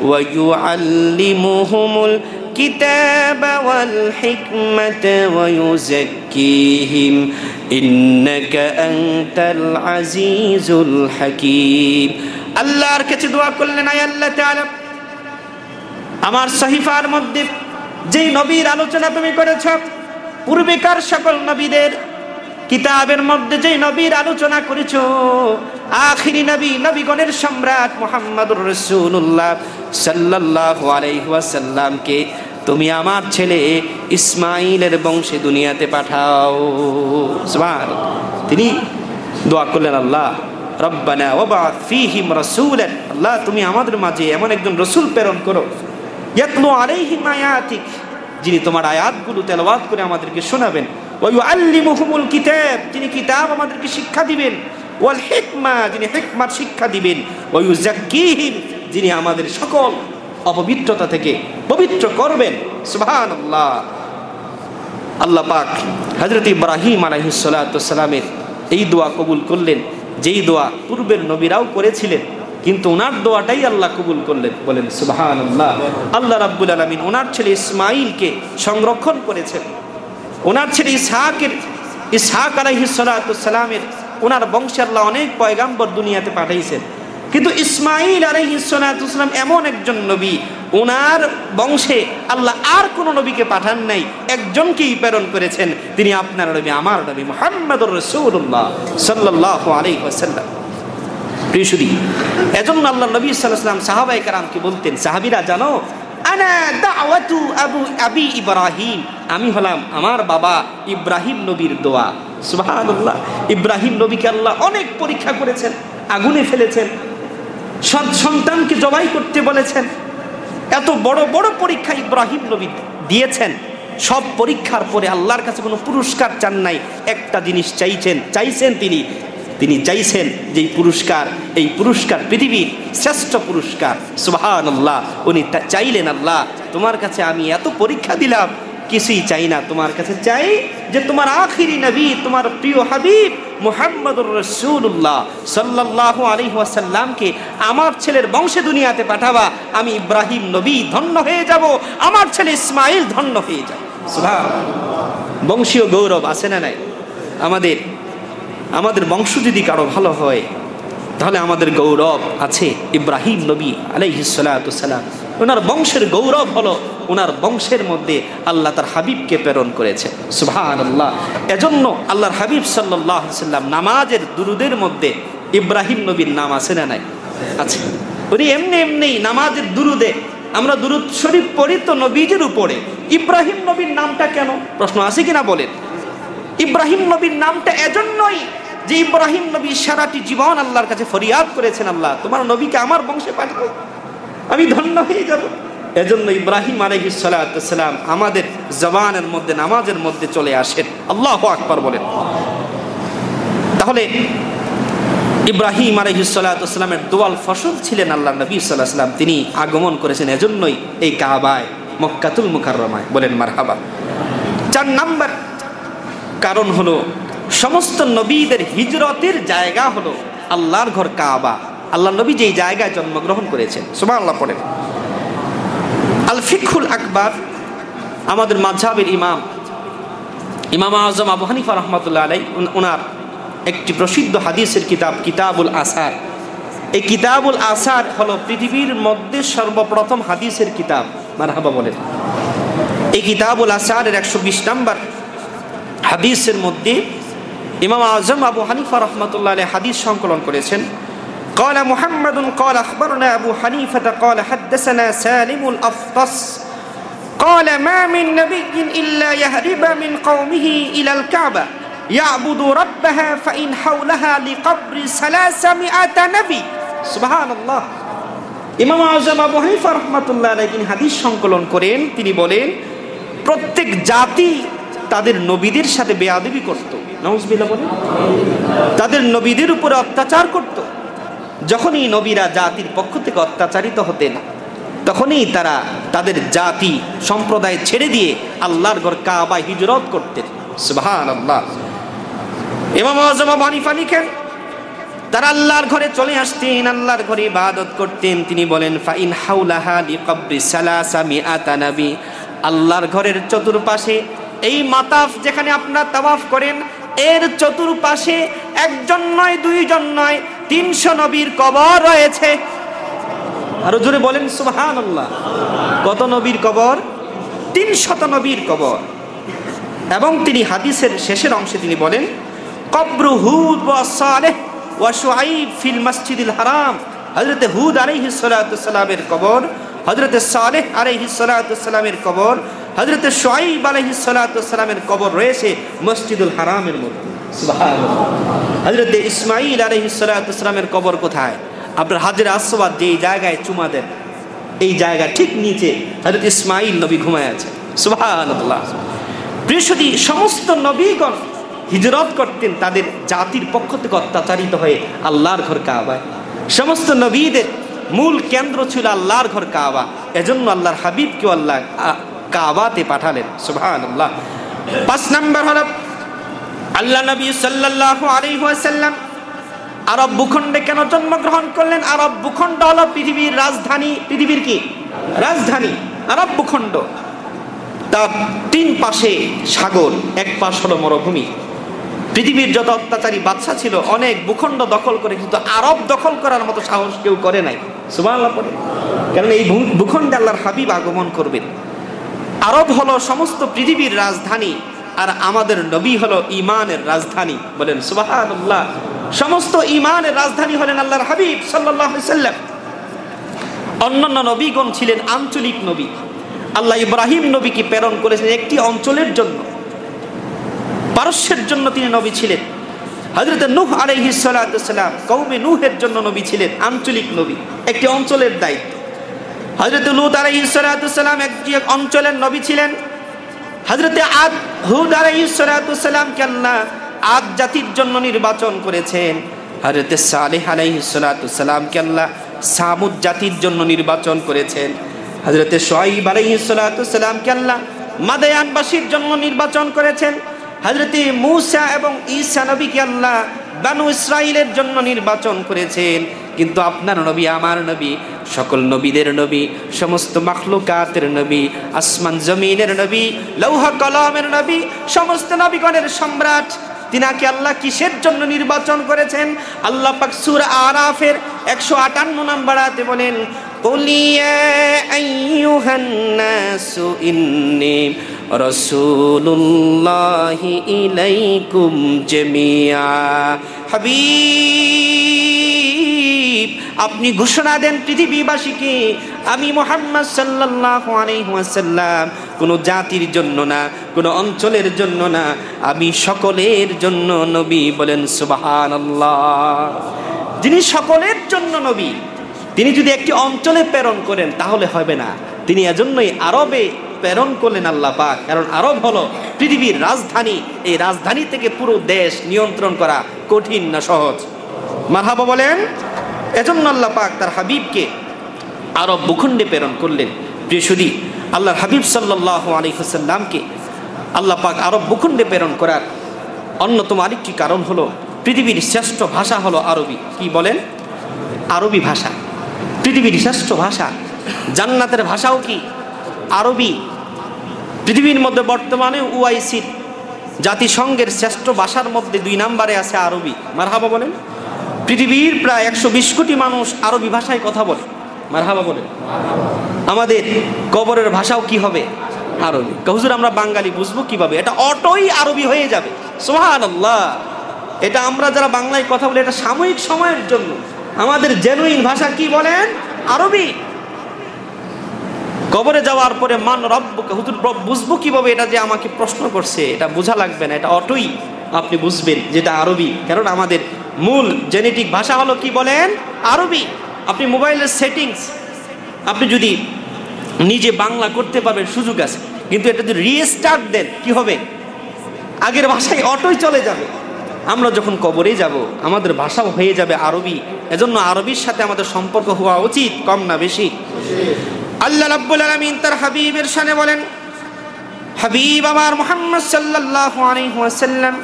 ويعلمهم الكتاب والحكمة ويزكيهم إنك أنت العزيز الحكيم আল্লাহর কাছে দোয়া করলেন, আয় আল্লাহ তাআলা, আমার সহিফার মধ্যে যেই নবীর আলোচনা তুমি করেছ, পূর্বেকার সকল নবীদের কিতাবের মধ্যে যেই নবীর আলোচনা করেছো, আখিরি নবী, নবীগণের সম্রাট মুহাম্মদুর রাসূলুল্লাহ সাল্লাল্লাহু আলাইহি ওয়াসাল্লামকে তুমি আমার ছেলে ইসমাঈলের বংশে দুনিয়াতে পাঠাও। সুবহানাল্লাহ। তিনি দোয়া করলেন, আল্লাহ রব্বানা ওয়াবআথ ফীহিম রাসূলান, আল্লাহ তুমি আমাদের মাঝে এমন একজন রাসূল প্রেরণ করো, ইয়াতলু আলাইহিম আয়াতিক, যিনি তোমার আয়াতগুলো তেলাওয়াত করে আমাদেরকে শোনাবেন, ওয়া ইউআল্লিমুহুমুল কিতাব, যিনি কিতাব আমাদেরকে শিক্ষা দিবেন, ওয়াল হিকমা, যিনি হিকমার শিক্ষা দিবেন, ওয়া ইউযাক্কিহিম, যিনি আমাদের সকল অপবিত্রতা থেকে পবিত্র করবেন। সুবহানাল্লাহ। আল্লাহ পাক হযরত ইব্রাহিম আলাইহিস সালাতু ওয়াস সালামের এই দোয়া কবুল করলেন, যেই দোয়া পূর্বের নবীরাও করেছিলেন, কিন্তু ওনার দোয়াটাই আল্লাহ কবুল করলেন। বলেন সুবহানাল্লাহ। আল্লাহ রাব্বুল আলামিন ওনার ছেলে ইসমাঈলকে সংরক্ষণ করেছেন। ওনার ছেলে ইসহাক আলাইহিস সালাতু ওয়াস সালামের ওনার বংশে আল্লাহ অনেক পয়গাম্বর দুনিয়াতে পাঠাইছেন, কিন্তু ইসমাঈল আলাইহিস সালাতু ওয়াস সালাম এমন একজন নবী, ওনার বংশে আল্লাহ আর কোন নবীকে পাঠান নাই, একজনকেই প্রেরণ করেছেন, তিনি আপনার নবী, আমার নবী মুহাম্মদুর রাসূলুল্লাহ সাল্লাল্লাহু আলাইহি ওয়াসাল্লাম। প্রিয় সুধী, এজন্য আল্লাহ নবী সাল্লাল্লাহু আলাইহি ওয়াসাল্লাম সাহাবায়ে কেরামকে বলতেন, সাহাবীরা জানো, আনা দাওয়াতু আবি ইব্রাহিম, আমি হলাম আমার বাবা ইব্রাহিম নবীর দোয়া। সুবহানাল্লাহ। ইব্রাহিম নবীকে আল্লাহ অনেক পরীক্ষা করেছেন, আগুনে ফেলেছেন, সন্তানকে জবাই করতে বলেছেন, এত বড় বড় পরীক্ষা ইব্রাহিম নবী দিয়েছেন। সব পরীক্ষার পরে আল্লাহর কাছে কোনো পুরস্কার চান নাই, একটা জিনিস চাইছেন তিনি চাইছেন যে এই পুরস্কার পৃথিবীর শ্রেষ্ঠ পুরস্কার। সুবহানাল্লাহ। উনি চাইলেন, আল্লাহ তোমার কাছে আমি এত পরীক্ষা দিলাম, কিছুই চাই না, তোমার কাছে চাই যে তোমার আখিরি নবী, তোমার প্রিয় হাবিব মুহাম্মদুর রাসূলুল্লাহ সাল্লাল্লাহু আলাইহি ওয়াসাল্লামকে আমার ছেলের বংশে দুনিয়াতে পাঠাবা, আমি ইব্রাহিম নবী ধন্য হয়ে যাব, আমার ছেলে ইসমাঈল ধন্য হয়ে যাবে। সুবহানাল্লাহ। বংশীয় গৌরব আছে না নাই? আমাদের বংশ যদি কারো ভালো হয়, তাহলে আমাদের গৌরব আছে ইব্রাহিম নবী আলাইহিস সালাতু ওয়াস সালাম। ওনার বংশের গৌরব হলো ওনার বংশের মধ্যে আল্লাহ তার হাবিবকে প্রেরণ করেছে। সুবহানাল্লাহ। এজন্য আল্লাহর হাবিব সাল্লাল্লাহু আলাইহি ওয়াসাল্লাম নামাজের দুরুদের মধ্যে ইব্রাহিম নবীর নাম আছে না নাই? আছে। উনি এমনি নামাজের দুরুদে আমরা দুরুদ শরীফ পড়ি তো নবীজির উপরে, ইব্রাহিম নবীর নামটা কেন? প্রশ্ন আছে কিনা বলেন? ইব্রাহিম নবীর নামটা এজন্যই যে ইব্রাহিম নবী সারাটি জীবন আল্লাহর কাছে ফরিয়াদ করেছেন, আল্লাহ তোমার নবীকে আমার বংশে পাঠাও, আমি ধন্য হয়ে যাব। এজন্য ইব্রাহিম আলাইহিস সালাতু ওয়াস সালাম আমাদের জবানের মধ্যে, নামাজের মধ্যে চলে আসেন। আল্লাহু আকবার বলেন। তাহলে ইব্রাহিম আলাইহিস সালাতু ওয়াস সালামের দোয়াল ফসল ছিলেন আল্লাহ নবী সাল্লাল্লাহু আলাইহি ওয়াসাল্লাম, তিনি আগমন করেছেন এজন্যই এই কাবায়, মক্কাতুল মুকাররমায়। বলেন মারহাবা। 4 নাম্বার কারণ হলো, সমস্ত নবীদের হিজরতের জায়গা হলো আল্লাহর ঘর কাবা। আল্লাহ নবী যেই জায়গায় জন্মগ্রহণ করেছেন, সুবহানাল্লাহ পড়েন। আল ফিকহুল আকবার, আমাদের মাযহাবের ইমাম আযম আবু হানিফা রাহমাতুল্লাহ আলাইহি, ওনার একটি প্রসিদ্ধ হাদিসের কিতাব কিতাবুল আসার। এই কিতাবুল আসার হলো পৃথিবীর মধ্যে সর্বপ্রথম হাদিসের কিতাব। মারহাবা বলেন। এই কিতাবুল আসারের 120 নম্বর হাদিসের মধ্যে ইমাম আযম আবু হানিফা রাহমাতুল্লাহ আলাইহি হাদিস সংকলন করেছেন। قال محمد قال أخبرنا أبو حنيفة قال حدثنا سالم الأفطس قال ما من نبي إلا يهرب من قومه إلى الكعبة يعبد ربها فإن حولها لقبر 300 نبي. سبحان الله. ইমাম আযম আবু হানিফা রাহমাতুল্লাহ আলাইহি হাদিস সংকলন করেন, তিনি বলেন প্রত্যেক জাতি তাদের নবীদের সাথে বেয়াদবি করত, নাউজুবিল্লাহ বলেন, তাদের নবীদের উপরে অত্যাচার করত। যখনই নবীরা জাতির পক্ষ থেকে অত্যাচারিত হতেন, তখনই তারা তাদের জাতি সম্প্রদায় ছেড়ে দিয়ে আল্লাহর ঘর কাবায় হিজরত করতেন। সুবহানাল্লাহ। ইমাম আযম আবু হানিফা লিখেন, তারা আল্লাহর ঘরে চলে আসতেন, আল্লাহর ঘরে ইবাদত করতেন। তিনি বলেন ফাইন হাউলাহা লিকবরি সালাসা মিআতা নবী, আল্লাহর ঘরের চতুর্পাশে এই মাতাফ যেখানে আপনারা তাওয়াফ করেন এর চতুর্পাশে একজন নয়, দুইজন নয়, 300 নবীর কবর রয়েছে। আরো জোরে বলেন সুবহানাল্লাহ। কত নবীর কবর? 300 নবীর কবর। এবং তিনি হাদিসের শেষের অংশে তিনি বলেন কবরু হুদ ওয়া সালেহ ওয়া শুআইব ফিল মসজিদিল হারাম, হযরত হুদ আলাইহিস সালাতু সালামের কবর, হযরত সালেহ আলাইহিস সালাতু সালামের কবর, হযরত শুআইব আলাইহিস সালাতু সালামের কবর রয়েছে মসজিদুল হারামের মধ্যে। সুবহানাল্লাহ। হযরত ইসমাঈল আলাইহিস সালাতু সালামের কবর কোথায়? আপনার হাজরে আসওয়াদ যেই জায়গায় চুমা দেন এই জায়গা ঠিক নিচে হযরত ইসমাঈল নবী ঘুমায় আছে। সুবহানাল্লাহ। প্রিয়সুধী, সমস্ত নবীগণ হিজরত করতেন তাদের জাতির পক্ষ থেকে অত্যাচারিত হয়ে আল্লাহর ঘর কাবায়। সমস্ত নবীদের মূল কেন্দ্র ছিল আল্লাহর ঘর কাবা, এজন্য আল্লাহর হাবিবকে আল্লাহ কাবাতে পাঠালেন। সুবহানাল্লাহ। 5 নাম্বার হলো আল্লাহ নবী সাল্লাল্লাহু আলাইহি ওয়াসাল্লাম আরব ভূখণ্ডে কেন জন্মগ্রহণ করলেন? আরব ভূখণ্ড হলো পৃথিবীর রাজধানী। পৃথিবীর কি রাজধানী? আরব ভূখণ্ড। তার 3 পাশে সাগর, এক পাশ হলো মরুভূমি। পৃথিবীর যত অত্যাচারী বাদশা ছিল অনেক ভূখণ্ড দখল করে, কিন্তু আরব দখল করার মতো সাহস কেউ করে নাই। সুবহানাল্লাহ পড়ে। কারণ এই ভূখণ্ডে আল্লাহর হাবিব আগমন করবেন। আরব হলো সমস্ত পৃথিবীর রাজধানী, আর আমাদের নবী হলো ঈমানের রাজধানী। বলেন সুবহানাল্লাহ। সমস্ত ঈমানের রাজধানী হলেন আল্লাহর হাবিব সাল্লাল্লাহু আলাইহি সাল্লাম। অন্যান্য নবীগণ ছিলেন আঞ্চলিক নবী। আল্লাহ ইব্রাহিম নবীকে প্রেরণ করেছেন একটি অঞ্চলের জন্য, পারস্যের জন্য তিনি নবী ছিলেন। হযরত নূহ আলাইহিস সালাতু সালাম কওমে নূহের জন্য নবী ছিলেন, আঞ্চলিক নবী, একটি অঞ্চলের দায়িত্ব। হযরত লূত আলাইহিস সালাতু সালাম একটি অঞ্চলের নবী ছিলেন। হযরত হুদ আলাইহিস সালাতু সালামকে আল্লাহ আদ জাতির জন্য নির্বাচন করেছেন। হযরত সালেহ আলাইহিস সালাতু সালামকে আল্লাহ সামুদ জাতির জন্য নির্বাচন করেছেন। হযরত শুআইব আলাইহিস সালাতু সালামকে আল্লাহ মাদায়ানবাসীর জন্য নির্বাচন করেছেন। হযরত মূসা এবং ঈসা নবীকে আল্লাহ বানু ইসরাইলের জন্য নির্বাচন করেছেন। কিন্তু আপনার নবী, আমার নবী, সকল নবীদের নবী, সমস্ত মাখলুকাতের নবী, আসমান জমিনের নবী, লৌহ কলমের নবী, সমস্ত নবীগণের সম্রাট, তিনাকে আল্লাহ কিসের জন্য নির্বাচন করেছেন? আল্লাহ পাক সূরা আরাফের 158 নম্বর আয়াতে বলেন কুল ইয়া আইয়ুহান নাসু ইন্নী রাসূলুল্লাহি ইলাইকুম জামিআ। হাবিব, আপনি ঘোষণা দেন পৃথিবীবাসীকে, আমি মুহাম্মদ সাল্লাল্লাহু আলাইহি ওয়াসাল্লাম কোনো জাতির জন্য না, কোনো অঞ্চলের জন্য না, আমি সকলের জন্য নবী। বলেন সুবহানাল্লাহ। যিনি সকলের জন্য নবী, তিনি যদি একটি অঞ্চলে প্রেরণ করেন তাহলে হবে না। তিনি এজন্যই আরবে প্রেরণ করলেন আল্লাহ পাক, কারণ আরব হলো পৃথিবীর রাজধানী। এই রাজধানী থেকে পুরো দেশ নিয়ন্ত্রণ করা কঠিন না সহজ? মারহাবা বলেন। এজন্য আল্লাহ পাক তার হাবিবকে আরব ভূখণ্ডে প্রেরণ করলেন। প্রিয়সুধী, আল্লাহর হাবিব সাল্লাল্লাহু আলাইহি ওয়াসাল্লামকে আল্লাহ পাক আরব ভূখণ্ডে প্রেরণ করার অন্যতম আরেকটি কারণ হলো পৃথিবীর শ্রেষ্ঠ ভাষা হলো আরবি। কি বলেন? আরবি ভাষা পৃথিবীর শ্রেষ্ঠ ভাষা। জান্নাতের ভাষাও কি আরবি। পৃথিবীর মধ্যে বর্তমানে ওআইসির জাতিসংঘের শ্রেষ্ঠ ভাষার মধ্যে 2 নম্বরে আছে আরবি। মারহাবা বলেন। পৃথিবীর প্রায় 120 কোটি মানুষ আরবি ভাষায় কথা বলে। মারহাবা বলেন। আমাদের কবরের ভাষাও কি হবে? আরবি। হুজুর আমরা বাঙালি বুঝবো কিভাবে? এটা অটোই আরবি হয়ে যাবে। সুবহানাল্লাহ। এটা আমরা যারা বাংলায় কথা বলি এটা সাময়িক সময়ের জন্য। আমাদের জেনুইন ভাষা কি বলেন? আরবি। কবরে যাওয়ার পরে মান রব্বুকা, হুজুর বুঝবো কিভাবে? এটা যে আমাকে প্রশ্ন করছে এটা বোঝা লাগবে না, এটা অটোই আপনি বুঝবেন যেটা আরবি। কারণ আমাদের মূল জেনেটিক ভাষা হলো কি বলেন? আরবি। আপনি মোবাইলের সেটিংস আপনি যদি নিজে বাংলা করতে পারবেন, সুযোগ আছে, কিন্তু এটা যদি রিস্টার্ট দেন কি হবে? আগের ভাষায় অটোই চলে যাবে। আমরা যখন কবরে যাব আমাদের ভাষাও হয়ে যাবে আরবি। এজন্য আরবির সাথে আমাদের সম্পর্ক হওয়া উচিত, কম না বেশি। আল্লাহ রাব্বুল আলামিন তার হাবিবের শানে বলেন, হাবিব আমার মুহাম্মদ সাল্লাল্লাহু আলাইহি ওয়াসাল্লাম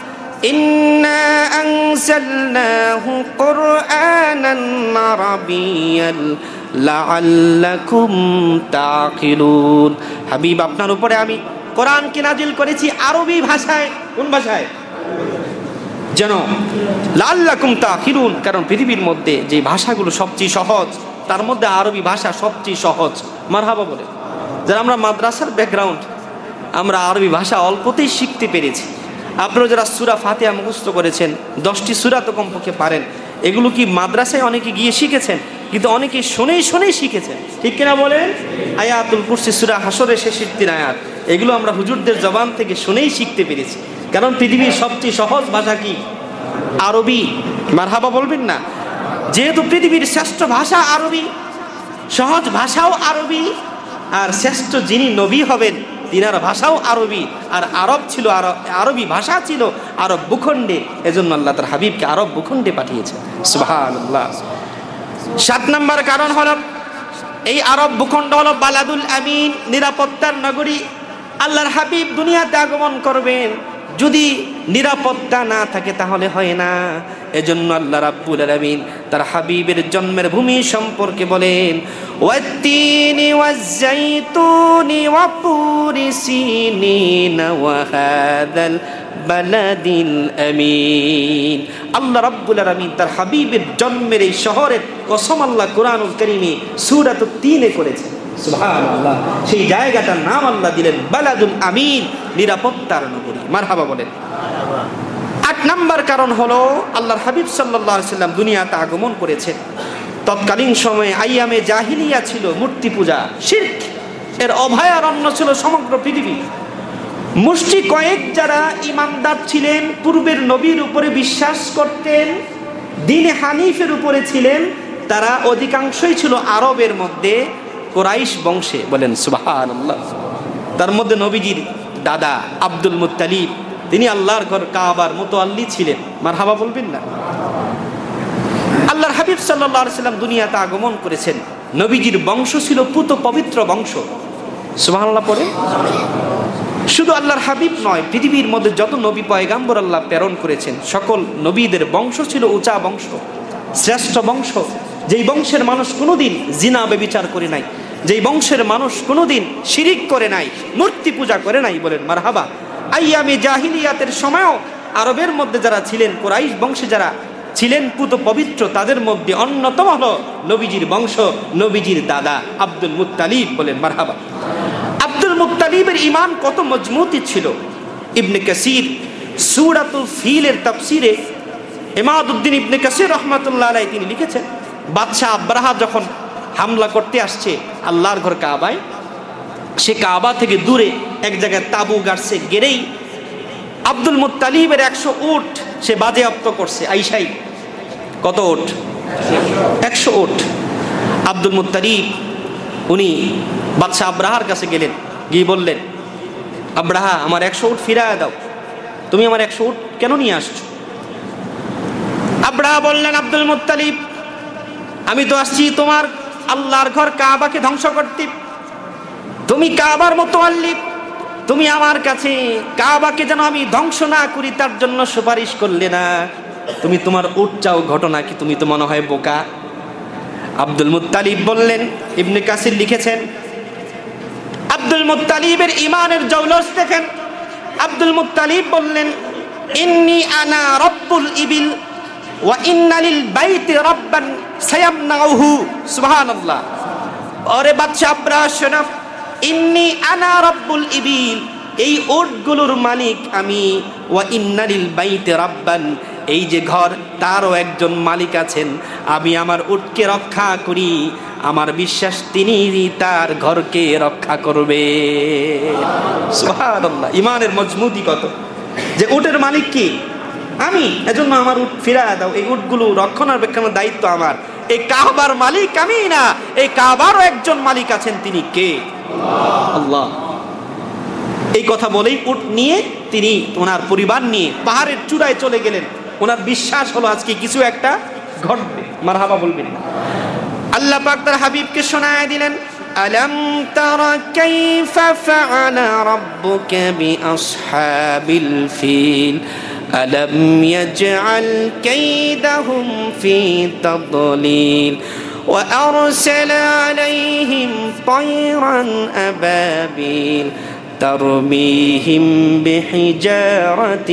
إنا أنزلناه قرآنا عربيا لعلكم تعقلون। হাবিব আপনার উপরে আমি কোরআনকে নাজিল করেছি আরবি ভাষায়। কোন ভাষায়? যেন লাআল্লাকুম তাকিলুন, কারণ পৃথিবীর মধ্যে যে ভাষাগুলো সবচেয়ে সহজ তার মধ্যে আরবি ভাষা সবচেয়ে সহজ। মারহাবা বলে। যারা আমরা মাদ্রাসার ব্যাকগ্রাউন্ড, আমরা আরবি ভাষা অল্পতেই শিখতে পেরেছি। আপনারা যারা সূরা ফাতিহা মুখস্থ করেছেন, 10টি সূরা তো কমপক্ষে পারেন, এগুলো কি মাদ্রাসায় অনেকে গিয়ে শিখেছেন? কিন্তু অনেকে শুনেই শুনেই শিখেছেন, ঠিক কিনা বলেন? আয়াতুল কুরসি, সূরা হাসরের শেষের 3 আয়াত, এগুলো আমরা হুজুরদের জবান থেকে শুনেই শিখতে পেরেছি। কারণ পৃথিবীর সবচেয়ে সহজ ভাষা কি? আরবি। মারহাবা বলবেন না? যেহেতু পৃথিবীর শ্রেষ্ঠ ভাষা আরবি, সহজ ভাষাও আরবি, আর শ্রেষ্ঠ যিনি নবী হবেন তিনার ভাষাও আরবি, আর আরব ছিল, আরবি ভাষা ছিল আরব ভূখণ্ডে, এজন্য আল্লাহ তার হাবিবকে আরব ভূখণ্ডে পাঠিয়েছেন। সুবহানাল্লাহ। 7 নম্বর কারণ হলো, এই আরব ভূখণ্ড হলো বালাদুল আমিন, নিরাপত্তার নগরী। আল্লাহর হাবিব দুনিয়াতে আগমন করবেন, যদি নিরাপত্তা না থাকে তাহলে হয় না। এজন্য আল্লাহ রাব্বুল আলামিন তার হাবিবের জন্মের ভূমি সম্পর্কে বলেন, ওয়াত্তিনি ওয়াজ্জাইতুনি ওয়া তুরি সিনিন ওয়া হাযাল বালাদিল আমিন। আল্লাহ রাব্বুল আলামিন তার হাবিবের জন্মের এই শহরের কসম আল্লাহ কুরআনুল কারীমে সূরাতুত তিনে করেছেন। সুবহানাল্লাহ। সেই জায়গাটার নাম আল্লাহ দিলেন বালাদুল আমিন, নিরাপত্তার নগরী। মারহাবা বলেন। 8 নম্বর কারণ হলো, আল্লাহর হাবিব সাল্লাল্লাহু আলাইহি সাল্লাম দুনিয়াতে আগমন করেছেন। তৎকালীন সময়ে আইয়ামে জাহিলিয়া ছিল, মূর্তি পূজা, শিরক এর অভয়ারণ্য ছিল সমগ্র পৃথিবী। মুষ্টি কয়েক যারা ইমানদার ছিলেন, পূর্বের নবীর উপরে বিশ্বাস করতেন, দ্বীনে হানিফের উপরে ছিলেন, তারা অধিকাংশই ছিল আরবের মধ্যে কুরাইশ বংশে। বলেন সুবহানাল্লাহ। তার মধ্যে নবীজির দাদা আব্দুল মুত্তালিব, তিনি আল্লাহর ঘর কাবার মুতাওয়াল্লি ছিলেন। মারহাবা বলবেন না? আল্লাহর হাবিব সাল্লাল্লাহু আলাইহি সাল্লাম দুনিয়াতে আগমন করেছেন, নবীজির বংশ ছিল পুত পবিত্র বংশ। সুবহানাল্লাহ পড়ে। শুধু আল্লাহর হাবিব নয়, পৃথিবীর মধ্যে যত নবী পয়গাম্বর আল্লাহ প্রেরণ করেছেন সকল নবীদের বংশ ছিল উঁচা বংশ, শ্রেষ্ঠ বংশ। যেই বংশের মানুষ কোনোদিন জিনা ব্যভিচার করে নাই, যেই বংশের মানুষ কোনোদিন শিরিক করে নাই, মূর্তি পূজা করে নাই। বলেন মারহাবা। আইয়ামে জাহিলিয়াতের সময়ও আরবের মধ্যে যারা ছিলেন, কুরাইশ বংশে যারা ছিলেন পুত পবিত্র, তাদের মধ্যে অন্যতম হলো নবীজির বংশ, নবীজির দাদা আব্দুল মুত্তালিব। বলেন মারহাবা। আব্দুল মুত্তালিবের ঈমান কত মজবুত ছিল। ইবনে কাসির সূরাতুল ফিলের তাফসিরে ইমাদউদ্দিন ইবনে কাসির রাহমাতুল্লাহ আলাইহি তিনি লিখেছেন, বাদশা আব্রাহা যখন হামলা করতে আসছে আল্লাহর ঘর কাবায়, সে কাবা থেকে দূরে এক জায়গায় তাবু গাড়ছে, গেড়েই আব্দুল মুত্তালিবের 100 উট সে বাজেয়াপ্ত করছে। আইসাই কত উট? 100 উট। আব্দুল মুত্তালিব উনি বাদশা আব্রাহার কাছে গেলেন, গিয়ে বললেন, আব্রাহা আমার 100 উট ফিরায় দাও, তুমি আমার 100 উট কেন নিয়ে আসছো? আব্রাহা বললেন, আব্দুল মুত্তালিব আমি তো আসছি তোমার আল্লাহর ঘর কাবাকে ধ্বংস করতে, তুমি কাবার মুতাওয়াল্লি, তুমি আমার কাছে কাবাকে যেন আমি ধ্বংস না করি তার জন্য সুপারিশ করলে না, তুমি তোমার উট চাও, ঘটনা কি? তুমি তো মনে হয় বোকা। আব্দুল মুত্তালিব বললেন, ইবনে কাসির লিখেছেন, আব্দুল মুত্তালিবের ঈমানের জৌলস দেখেন। আব্দুল মুত্তালিব বললেন, ইন্নী আনা রব্বুল ইবিল ওয়া ইন্না লিল বাইতি রাব্বান সায়ামনাউহু। সুবহানাল্লাহ। ওরে বাদশা আব্রাহা শোনো, ইন্নী আনা রব্বুল ইবিল, এই উটগুলোর মালিক আমি, ওয়া ইন্না লিল বাইতি রাব্বান, এই যে ঘর তারও একজন মালিক আছেন, আমি আমার উটকে রক্ষা করি, আমার বিশ্বাস তিনি তার ঘরকে রক্ষা করবে। সুবহানাল্লাহ। ঈমানের মজবুতি কত, যে উটের মালিক কি? আমি, এজন্য আমার উট ফিরায় দাও, এই উটগুলো রক্ষণাবেক্ষণের দায়িত্ব আমার। এই কাবার মালিক আমি না, এই কাবারও একজন মালিক আছেন, তিনি কে? আল্লাহ। এই কথা বলেই উট নিয়ে তিনি ওনার পরিবার নিয়ে পাহাড়ের চূড়ায় চলে গেলেন। ওনার বিশ্বাস হলো আজকে কিছু একটা ঘটবে। মারহাবা বলবেন না? আল্লাহ পাক তার হাবিবকে শোনায় দিলেন, আলাম তারা কাইফা ফাআলা রাব্বুকা বিআসহাবিল ফিল ألم يجعل كيدهم في تضليل وأرسل عليهم طيرا أبابيل ترميهم بحجارة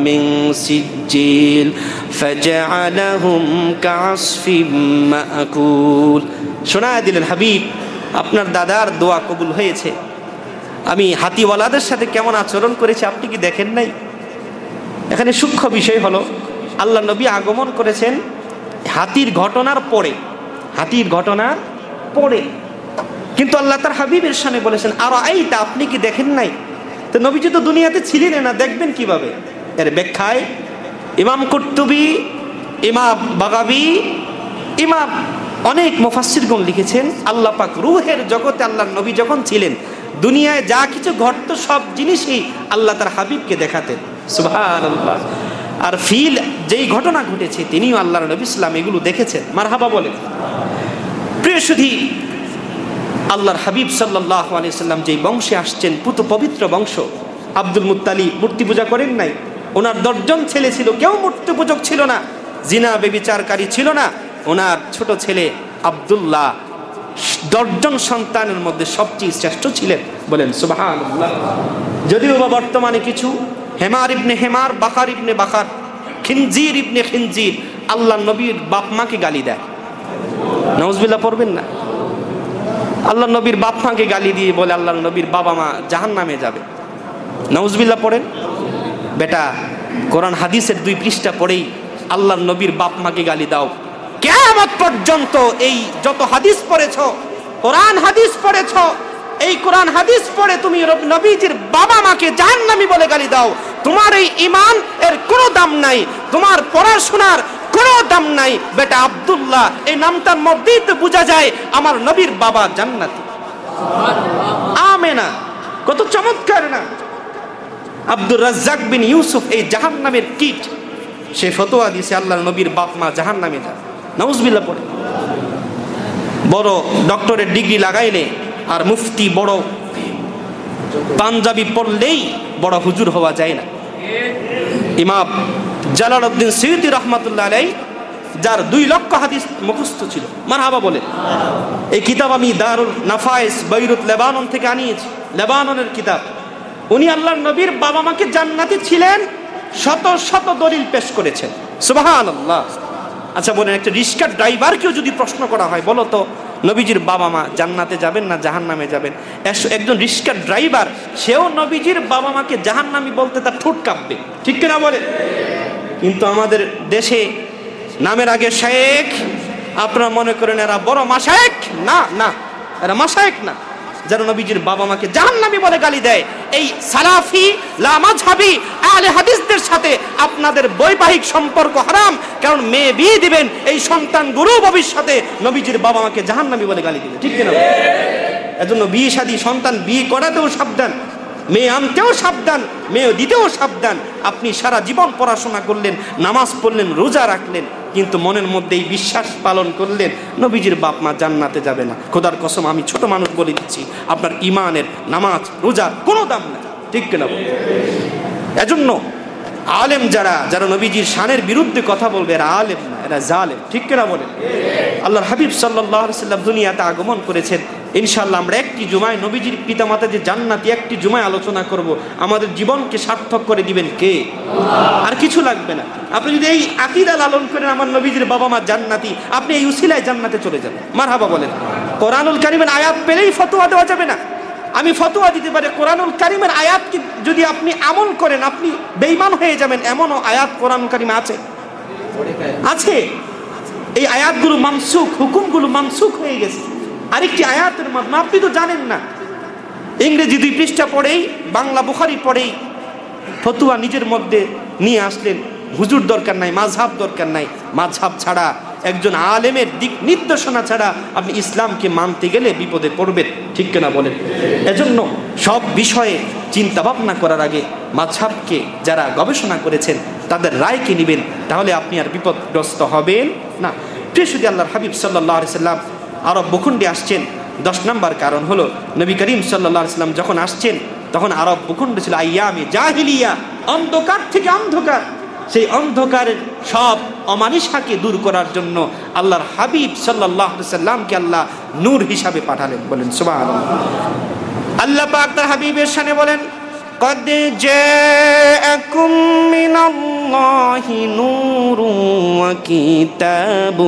من سجيل فجعلهم كعصف مأكول শোনায় দিলেন হাবিব আপনার দাদার দোয়া কবুল হয়েছে আমি হাতিওয়ালাদের সাথে কেমন আচরণ করেছি আপনি কি দেখেন নাই এখানে সূক্ষ্ম বিষয় হলো আল্লাহ নবী আগমন করেছেন হাতির ঘটনার পরে কিন্তু আল্লাহ তার হাবিবের শানে বলেছেন আর এইটা আপনি কি দেখেন নাই তো নবীজি তো দুনিয়াতে ছিলেন না দেখবেন কিভাবে এর ব্যাখ্যায় ইমাম কুরতুবী ইমাম বাগাবী ইমাম অনেক মুফাসসিরগণ লিখেছেন আল্লাহ পাক রূহের জগতে আল্লাহর নবী যখন ছিলেন দুনিয়ায় যা কিছু ঘটতো সব জিনিসই আল্লাহ তার হাবিবকে দেখাতেন সুবহানাল্লাহ আর ফিল যেই ঘটনা ঘটেছে তিনিও আল্লাহর নবী সাল্লাল্লাহু আলাইহি এগুলো দেখেছেন মারহাবা বলেন প্রিয় সুধী আল্লাহর হাবিব সাল্লাল্লাহু আলাইহি সাল্লাম যেই বংশে আসছেন পুত পবিত্র বংশ আব্দুল মুত্তালিব মূর্তি পূজা করেন নাই ওনার 10 জন ছেলে ছিল কেউ মূর্তি পূজক ছিল না জিনা ব্যভিচারকারী ছিল না ওনার ছোট ছেলে আব্দুল্লাহ 10 জন সন্তানের মধ্যে সবচেয়ে শ্রেষ্ঠ ছিলেন বলেন সুবহানাল্লাহ যদিও বা বর্তমানে কিছু হেমার ইবনে হেমার বাকার ইবনে বাকার খিনজির ইবনে খিনজির আল্লাহর নবীর বাপ মাকে গালি দেয় নাউজুবিল্লাহ পড়বেন না আল্লাহর নবীর বাপ মাকে গালি দিয়ে বলে আল্লাহর নবীর বাবা মা জাহান্নামে যাবে নাউজুবিল্লাহ পড়েন বেটা কোরআন হাদিসের 2 পৃষ্ঠা পড়েই আল্লাহর নবীর বাপ মাকে গালি দাও কিয়ামত পর্যন্ত এই যত হাদিস পড়েছো কোরআন হাদিস পড়েছো এই কোরআন হাদিস পড়ে তুমি নবীজির বাবা মাকে জাহান্নামী বলে গালি দাও তোমার এই ঈমান এর কোনো দাম নাই তোমার পড়াশোনার কোনো দাম নাই বেটা আব্দুল্লাহ এই নামটার মধ্যেই তো বোঝা যায় আমার নবীর বাবা জান্নাতি সুবহানাল্লাহ আমেনা কত চমৎকার না আব্দুর রাজ্জাক বিন ইউসুফ এই জাহান্নামের কীট সে ফতোয়া দিয়েছে আল্লাহর নবীর বাপ মা জাহান্নামে যায় নাউজুবিল্লাহ পড়ে বড় ডক্টরের ডিগ্রি লাগাইলে আর মুফতি বড় পাঞ্জাবি পড়লেই বড় হুজুর হওয়া যায় না ইমাম জালালউদ্দিন সুয়ুতী রাহমাতুল্লাহ আলাইহি যার 2 লক্ষ হাদিস মুখস্থ ছিল মারহাবা বলে এই কিতাব আমি দারুল নাফায়েস বৈরুত লেবানন থেকে আনিয়েছি লেবাননের কিতাব উনি আল্লাহর নবীর বাবা মাকে জান্নাতি ছিলেন শত শত দলিল পেশ করেছেন সুবহানাল্লাহ আচ্ছা বলেন একটা রিক্সা ড্রাইভারকেও যদি প্রশ্ন করা হয় বলো তো নবীজির বাবা মা জান্নাতে যাবেন না জাহান্নামে যাবেন একজন রিক্সা ড্রাইভার সেও নবীজির বাবা মাকে জাহান্নামী বলতে তার ঠোঁট কাঁপবে ঠিক কিনা বলে কিন্তু আমাদের দেশে নামের আগে শেখ আপনারা মনে করেন এরা বড় মাশায়েখ না না এরা মাশায়েখ না যারা নবীজির বাবা মাকে জাহান্নামী বলে গালি দেয় এই সালাফি লা মাযহাবি আহলে হাদিসদের সাথে আপনাদের বৈবাহিক সম্পর্ক হারাম কারণ মেয়ে বিয়ে দিবেন এই সন্তানগুলো ভবিষ্যতে নবীজির বাবা মাকে জাহান্নামী বলে গালি দিবে ঠিক কিনা এজন্য বিয়ে শাদী সন্তান বিয়ে করাতেও সাবধান মেয়ে আনতেও সাবধান মেয়ে দিতেও সাবধান আপনি সারা জীবন পড়াশোনা করলেন নামাজ পড়লেন রোজা রাখলেন কিন্তু মনের মধ্যেই বিশ্বাস পালন করলেন নবীজির বাপ মা জান্নাতে যাবে না খোদার কসম আমি ছোট মানুষ বলে দিচ্ছি আপনার ঈমানের নামাজ রোজার কোনো দাম নেই ঠিক কিনা এজন্য আলেম যারা নবীজির শানের বিরুদ্ধে কথা বলবে এরা আলেম না এরা জালেম ঠিক কিনা বলেন আল্লাহর হাবিব সাল্লাল্লাহু আলাইহি ওয়াসাল্লাম দুনিয়াতে আগমন করেছেন ইনশাআল্লাহ আমরা একটি জুমায় নবীজির পিতামাতা যে জান্নাতি একটি জুমায় আলোচনা করব আমাদের জীবনকে সার্থক করে দিবেন কে আর কিছু লাগবে না আপনি যদি এই আকীদা লালন করেন আমার নবীজির বাবা মা জান্নাতি আপনি এই উসিলায় জান্নাতে চলে যাবেন মারহাবা বলেন কোরআনুল কারীমের আয়াত পেলেই ফতোয়া দেওয়া যাবে না আমি ফতোয়া দিতে পারি কোরআনুল কারীমের আয়াত কি যদি আপনি আমল করেন আপনি বেঈমান হয়ে যাবেন এমনও আয়াত কোরআনুল কারীমে আছে এই আয়াতগুলো মানসুখ হুকুমগুলো মানসুখ হয়ে গেছে আরেকটি আয়াতের মাধ্যমে আপনি তো জানেন না ইংরেজি 2 পৃষ্ঠা পড়েই বাংলা বুখারী পড়েই ফতোয়া নিজের মধ্যে নিয়ে আসলেন হুজুর দরকার নাই মাযহাব দরকার নাই মাযহাব ছাড়া একজন আলেমের দিক নির্দেশনা ছাড়া আপনি ইসলামকে মানতে গেলে বিপদে পড়বেন ঠিক কিনা বলেন এজন্য সব বিষয়ে চিন্তা ভাবনা করার আগে মাযহাবকে যারা গবেষণা করেছেন তাদের রায়কে নেবেন তাহলে আপনি আর বিপদগ্রস্ত হবেন না প্রিয় সুধী আল্লাহর হাবিব সাল্লাল্লাহু আলাইহি সাল্লাম আরব ভূখণ্ডে আসছেন 10 নম্বর কারণ হলো নবী করিম সাল্লাল্লাহু আলাইহি সাল্লাম যখন আসছেন তখন আরব ভূখণ্ড ছিল আইয়ামে জাহিলিয়া অন্ধকার থেকে অন্ধকার সেই অন্ধকারের সব অমানিসাকে দূর করার জন্য আল্লাহর হাবিব সাল্লাল্লাহু আলাইহি সাল্লামকে আল্লাহ নূর হিসাবে পাঠালেন। বলেন সুবহানাল্লাহ। আল্লাহ পাক তার হাবিবের শানে বলেন, قد جاءكم من الله نور وكتاب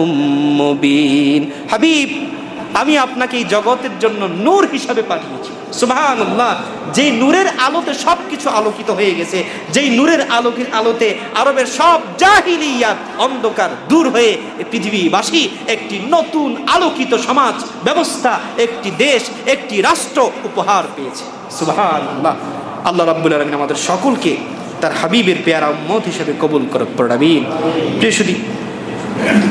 مبين। হাবিব, আমি আপনাকে এই জগতের জন্য নূর হিসাবে পাঠিয়েছি। সুবহানাল্লাহ। যেই নূরের আলোতে সবকিছু আলোকিত হয়ে গেছে, যেই নূরের আলোতে আরবের সব জাহিলিয়াত অন্ধকার দূর হয়ে পৃথিবীবাসী একটি নতুন আলোকিত সমাজ ব্যবস্থা, একটি দেশ, একটি রাষ্ট্র উপহার পেয়েছে। সুবহানাল্লাহ। আল্লাহ রাব্বুল আলামিন আমাদের সকলকে তার হাবিবের পেয়ারা উম্মত হিসেবে কবুল করুক। আমিন। প্রিয় সুধী,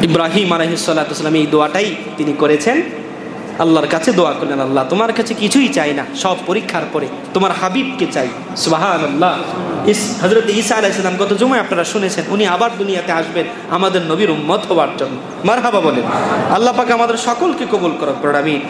ইব্রাহিম আলাইহিস সালাতু ওয়াস সালাম এই দোয়াটাই তিনি করেছেন। আল্লাহর কাছে দোয়া করলেন, আল্লাহ তোমার কাছে কিছুই চাই না, সব পরীক্ষার পরে তোমার হাবিবকে চাই। সুবহানাল্লাহ। হযরত ঈসা আলাইহিস সালাম গত জুমায় আপনারা শুনেছেন, উনি আবার দুনিয়াতে আসবেন আমাদের নবীর উম্মত হওয়ার জন্য। মারহাবা বলেন। আল্লাহ পাক আমাদের সকলকে কবুল করুক। আমিন।